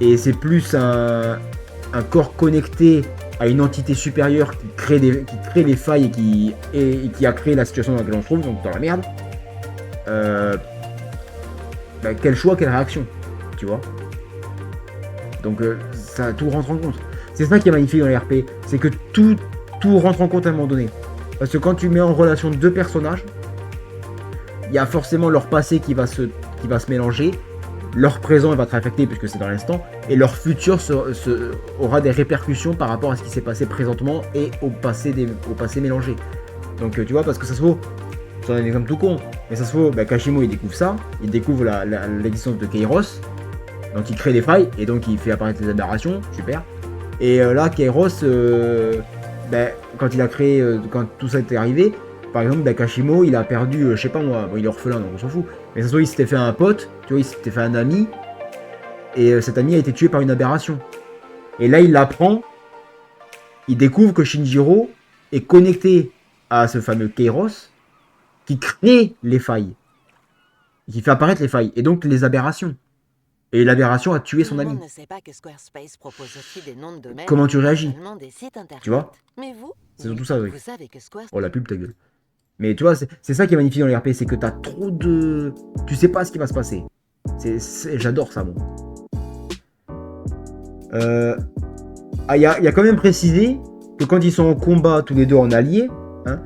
Et c'est plus un corps connecté à une entité supérieure qui crée les failles et qui a créé la situation dans laquelle on se trouve, donc dans la merde. Ben, quel choix, quelle réaction, tu vois. Donc ça tout rentre en compte. C'est ça qui est magnifique dans les RP, c'est que tout rentre en compte à un moment donné. Parce que quand tu mets en relation deux personnages, il y a forcément leur passé qui va se mélanger, leur présent va être affecté puisque c'est dans l'instant, et leur futur aura des répercussions par rapport à ce qui s'est passé présentement et au passé mélangé. Donc tu vois, parce que ça se vaut, c'est un exemple tout con, mais ça se vaut, bah, Kashimo il découvre ça, il découvre l'existence de Kairos, donc il crée des failles, et donc il fait apparaître les aberrations, super. Et là, Kairos, ben, quand il a créé, quand tout ça est arrivé, par exemple, ben, Kashimo, il a perdu, je sais pas moi, bon, il est orphelin, donc on s'en fout. Mais ça se trouve, il s'était fait un pote, tu vois, il s'était fait un ami, et cet ami a été tué par une aberration. Et là, il l'apprend, il découvre que Shinjiro est connecté à ce fameux Kairos, qui crée les failles, qui fait apparaître les failles, et donc les aberrations. Et l'aberration a tué son Tout le ami. monde ne sait pas que Squarespace propose aussi des noms de domaine. Comment tu réagis? Seulement des sites internet. Tu vois? Mais vous, C'est surtout ça, oui. vous savez que Squarespace... Oh, la pub, ta gueule. Mais tu vois, c'est ça qui est magnifique dans les RP, c'est que t'as trop de... Tu sais pas ce qui va se passer. J'adore ça, moi. Il y a quand même précisé que quand ils sont en combat, tous les deux en alliés, hein,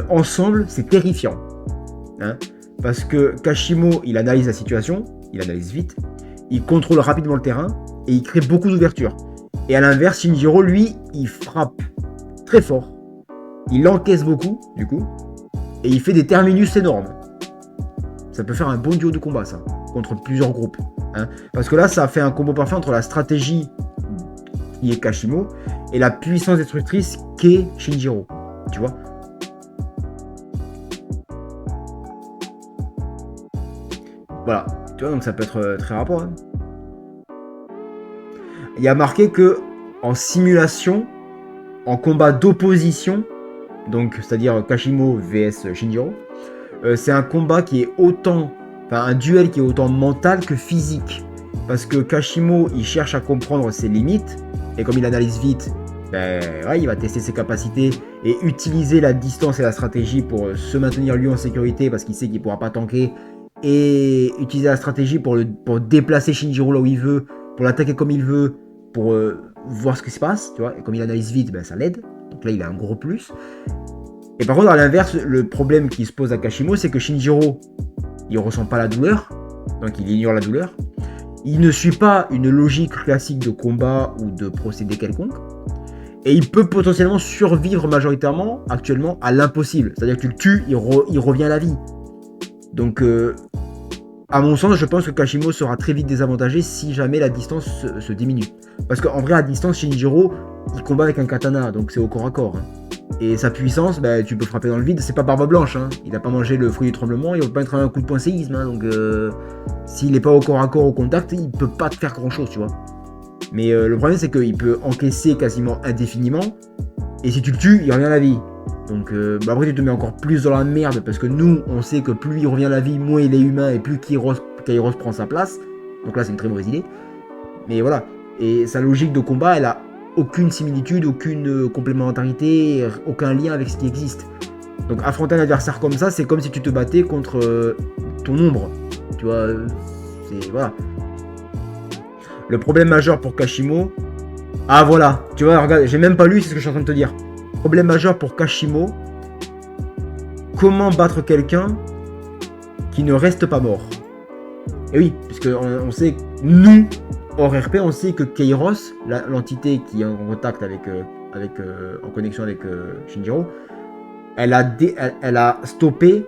ensemble, c'est terrifiant. Hein, parce que Kashimo, il analyse la situation, il analyse vite, il contrôle rapidement le terrain, et il crée beaucoup d'ouvertures. Et à l'inverse, Shinjiro, lui, il frappe très fort, il encaisse beaucoup, du coup, et il fait des terminus énormes. Ça peut faire un bon duo de combat, ça, contre plusieurs groupes. Hein, parce que là, ça fait un combo parfait entre la stratégie qui est Kashimo et la puissance destructrice qu'est Shinjiro. Tu vois? Voilà. Tu vois, donc ça peut être très rapport. Hein. Il y a marqué que en simulation, en combat d'opposition, donc c'est-à-dire Kashimo vs Shinjiro, c'est un combat qui est autant, enfin un duel qui est autant mental que physique. Parce que Kashimo, il cherche à comprendre ses limites, et comme il analyse vite, ben, ouais, il va tester ses capacités et utiliser la distance et la stratégie pour se maintenir lui en sécurité, parce qu'il sait qu'il ne pourra pas tanker, et utiliser la stratégie pour déplacer Shinjiro là où il veut, pour l'attaquer comme il veut, pour voir ce qui se passe, tu vois, et comme il analyse vite, ben, ça l'aide, donc là il a un gros plus. Et par contre, à l'inverse, le problème qui se pose à Kashimo, c'est que Shinjiro, il ressent pas la douleur, donc il ignore la douleur. Il ne suit pas une logique classique de combat ou de procédé quelconque. Et il peut potentiellement survivre majoritairement, actuellement, à l'impossible. C'est-à-dire que tu le tues, il revient à la vie. Donc, à mon sens, je pense que Kashimo sera très vite désavantagé si jamais la distance se diminue. Parce qu'en vrai, à distance, Shinjiro, il combat avec un katana, donc c'est au corps à corps. Hein. Et sa puissance, bah, tu peux frapper dans le vide, c'est pas Barbe Blanche. Hein. Il n'a pas mangé le fruit du tremblement, il va pas mettre un coup de poing séisme. Hein, donc, s'il n'est pas au corps à corps au contact, il peut pas te faire grand chose, tu vois. Mais le problème, c'est qu'il peut encaisser quasiment indéfiniment. Et si tu le tues, il revient à la vie. Donc, bah après, tu te mets encore plus dans la merde. Parce que nous, on sait que plus il revient à la vie, moins il est humain. Et plus Kairos prend sa place. Donc là, c'est une très mauvaise idée. Mais voilà. Et sa logique de combat, elle a aucune similitude, aucune complémentarité, aucun lien avec ce qui existe. Donc, affronter un adversaire comme ça, c'est comme si tu te battais contre ton ombre. Tu vois, c'est... Voilà. Le problème majeur pour Kashimo... Ah voilà, tu vois, regarde, j'ai même pas lu, c'est ce que je suis en train de te dire. Problème majeur pour Kashimo. Comment battre quelqu'un qui ne reste pas mort? Et oui, puisque on sait, nous, hors RP, on sait que Kairos, l'entité qui est en contact en connexion avec Shinjiro, elle a stoppé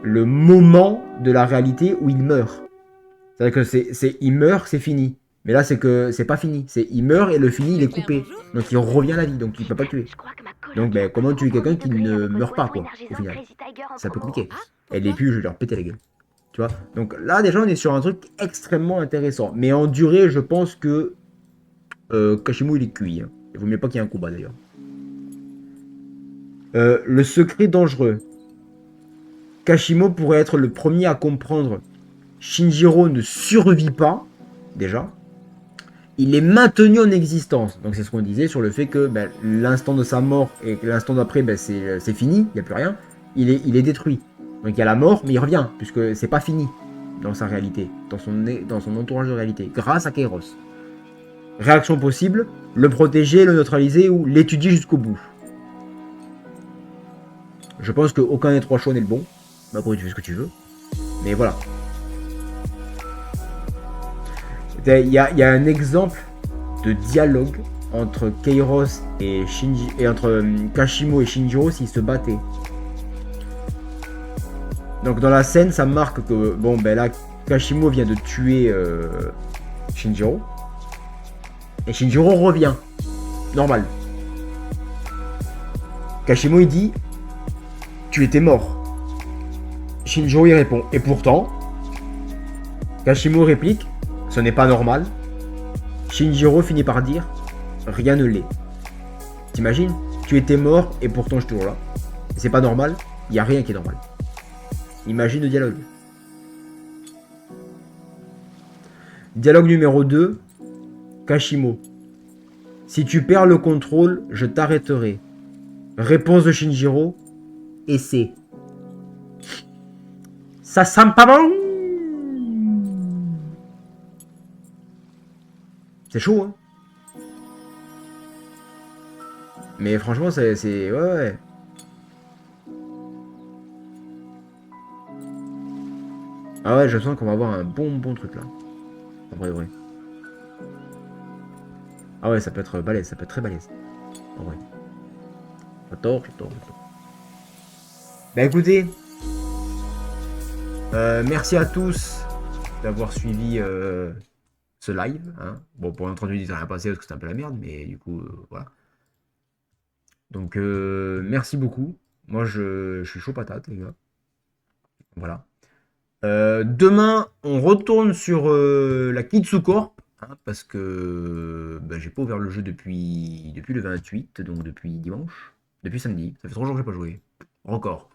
le moment de la réalité où il meurt. C'est-à-dire que il meurt, c'est fini. Mais là, c'est que c'est pas fini. Il meurt et le fini, il est coupé. Donc il revient à la vie, donc il peut pas tuer. Donc ben, comment tuer quelqu'un qui ne meurt pas, quoi, au final? C'est un peu compliqué. Et les pubs, je vais leur péter la gueule. Tu vois? Donc là, déjà, on est sur un truc extrêmement intéressant. Mais en durée, je pense que Kashimo, il est cuit. Hein. Il vaut mieux pas qu'il y ait un combat, d'ailleurs. Le secret dangereux. Kashimo pourrait être le premier à comprendre. Shinjiro ne survit pas, déjà. Il est maintenu en existence. Donc c'est ce qu'on disait sur le fait que ben, l'instant de sa mort et l'instant d'après, ben, c'est fini, il n'y a plus rien. Il est détruit. Donc il y a la mort, mais il revient, puisque c'est pas fini dans sa réalité, dans son entourage de réalité, grâce à Kairos. Réaction possible, le protéger, le neutraliser ou l'étudier jusqu'au bout. Je pense qu'aucun des trois choix n'est le bon. Après tu fais ce que tu veux. Mais voilà. Il y a un exemple de dialogue entre Kairos et entre Kashimo et Shinjiro s'ils se battaient. Donc dans la scène, ça marque que bon ben là Kashimo vient de tuer Shinjiro et Shinjiro revient normal. Kashimo il dit tu étais mort. Shinjiro il répond et pourtant Kashimo réplique ce n'est pas normal. Shinjiro finit par dire rien ne l'est. T'imagines? Tu étais mort et pourtant je suis toujours là. C'est pas normal, il n'y a rien qui est normal. Imagine le dialogue. Dialogue numéro 2. Kashimo. Si tu perds le contrôle, je t'arrêterai. Réponse de Shinjiro. Essaie. Ça sent pas bon. C'est chaud, hein. Mais franchement, c'est... Ouais. Ah ouais, je sens qu'on va avoir un bon truc là. En vrai. Ah ouais, ça peut être balèze, ça peut être très balèze. En vrai. J'adore. Bah écoutez, merci à tous d'avoir suivi ce live. Hein. Bon, pour l'introduire, ça n'a rien passé parce que c'était un peu la merde, mais du coup, voilà. Donc, merci beaucoup. Moi, je suis chaud patate, les gars. Voilà. Demain, on retourne sur la Kitsu Corp. Hein, parce que j'ai pas ouvert le jeu depuis le 28, donc depuis dimanche. Depuis samedi. Ça fait 3 jours que j'ai pas joué. Record.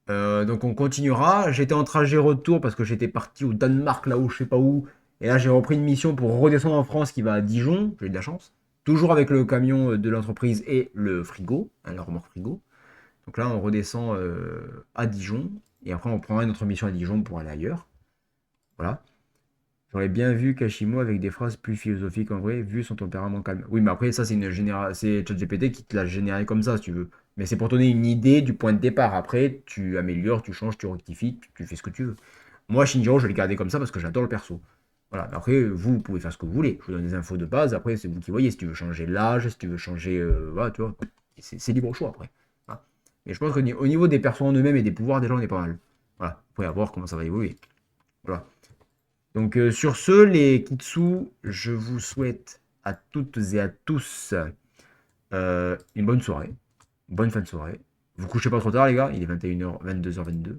Donc on continuera. J'étais en trajet retour parce que j'étais parti au Danemark, là-haut, je sais pas où. Et là, j'ai repris une mission pour redescendre en France qui va à Dijon. J'ai eu de la chance. Toujours avec le camion de l'entreprise et le frigo, hein, le remorque frigo. Donc là, on redescend à Dijon. Et après, on prendra une autre mission à Dijon pour aller ailleurs. Voilà. J'aurais bien vu Kashimo avec des phrases plus philosophiques en vrai, vu son tempérament calme. Oui, mais après, ça, c'est ChatGPT qui te l'a généré comme ça, si tu veux. Mais c'est pour donner une idée du point de départ. Après, tu améliores, tu changes, tu rectifies, tu fais ce que tu veux. Moi, Shinjiro, je vais le garder comme ça parce que j'adore le perso. Voilà. Mais après, vous pouvez faire ce que vous voulez. Je vous donne des infos de base. Après, c'est vous qui voyez. Si tu veux changer l'âge, si tu veux changer. Voilà, tu vois. C'est libre choix après. Voilà. Mais je pense qu'au niveau des persos en eux-mêmes et des pouvoirs, déjà, on est pas mal. Voilà. Vous pouvez voir comment ça va évoluer. Voilà. Donc sur ce, les Kitsu, je vous souhaite à toutes et à tous une bonne soirée, une bonne fin de soirée. Vous couchez pas trop tard les gars, il est 21h, 22h22.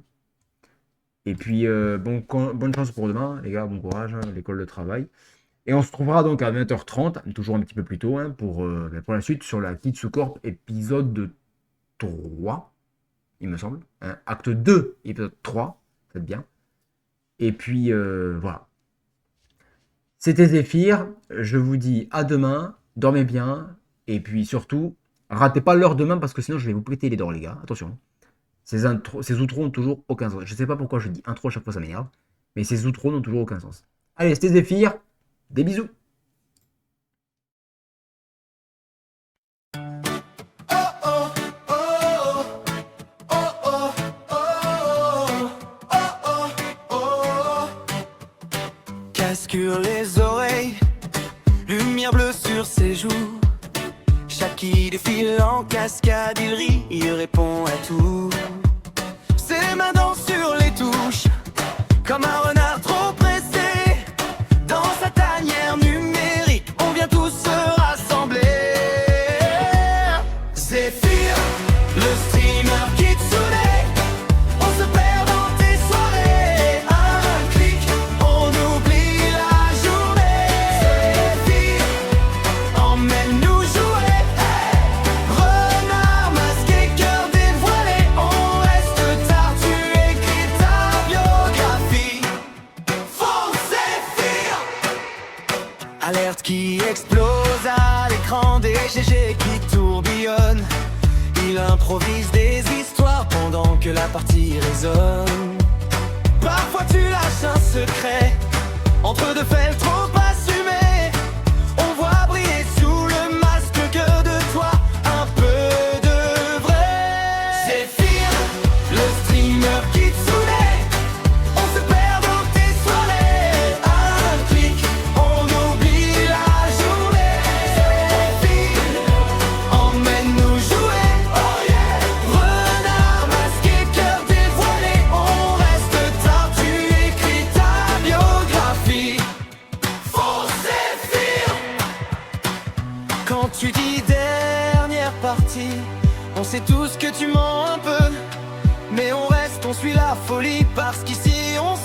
Et puis bonne chance pour demain les gars, bon courage, hein, l'école de travail. Et on se trouvera donc à 20h30, toujours un petit peu plus tôt, hein, pour la suite sur la Kitsu Corp épisode 3, il me semble. Hein, acte 2, épisode 3, faites bien. Et puis voilà. C'était Zéphyr, je vous dis à demain, dormez bien, et puis surtout, ratez pas l'heure demain parce que sinon je vais vous péter les dents les gars, attention. Ces outros n'ont toujours aucun sens. Je sais pas pourquoi je dis intro à chaque fois, ça m'énerve, mais ces outros n'ont toujours aucun sens. Allez, c'était Zéphyr, des bisous. Cascure les oreilles, lumière bleue sur ses joues. Shaki défile en cascade, il rit, il répond à tout. Ses mains dansent sur les touches, comme un renard trop pressé. Dans sa tanière numérique, on vient tous se rassembler. Zéphyr, le streamer Kitsune. On se perd dans tes soirées. Un clic, on oublie la journée. Zéphyr, emmène-nous jouer. Renard masqué, cœur dévoilé. On reste tard, tu écris ta biographie. Faux Zéphyr. Alerte qui explose à l'écran, des GG qui tourbillonnent. Il improvise des histoires pendant que la partie résonne. Parfois tu lâches un secret entre deux faits trop assumés. On voit briller sous le masque que de toi un peu de vrai. Zéphyr, le streamer Kitsune. On se perd dans tes soirées. Un clic, on oublie la journée. Zéphyr, emmène-nous jouer. Oh yeah. Renard masqué, cœur dévoilé. On reste tard, tu écris ta biographie. Faux Zéphyr. Quand tu dis dernière partie, on sait tous que tu mens un peu. Mais on reste, on suit la folie parce qu'ici on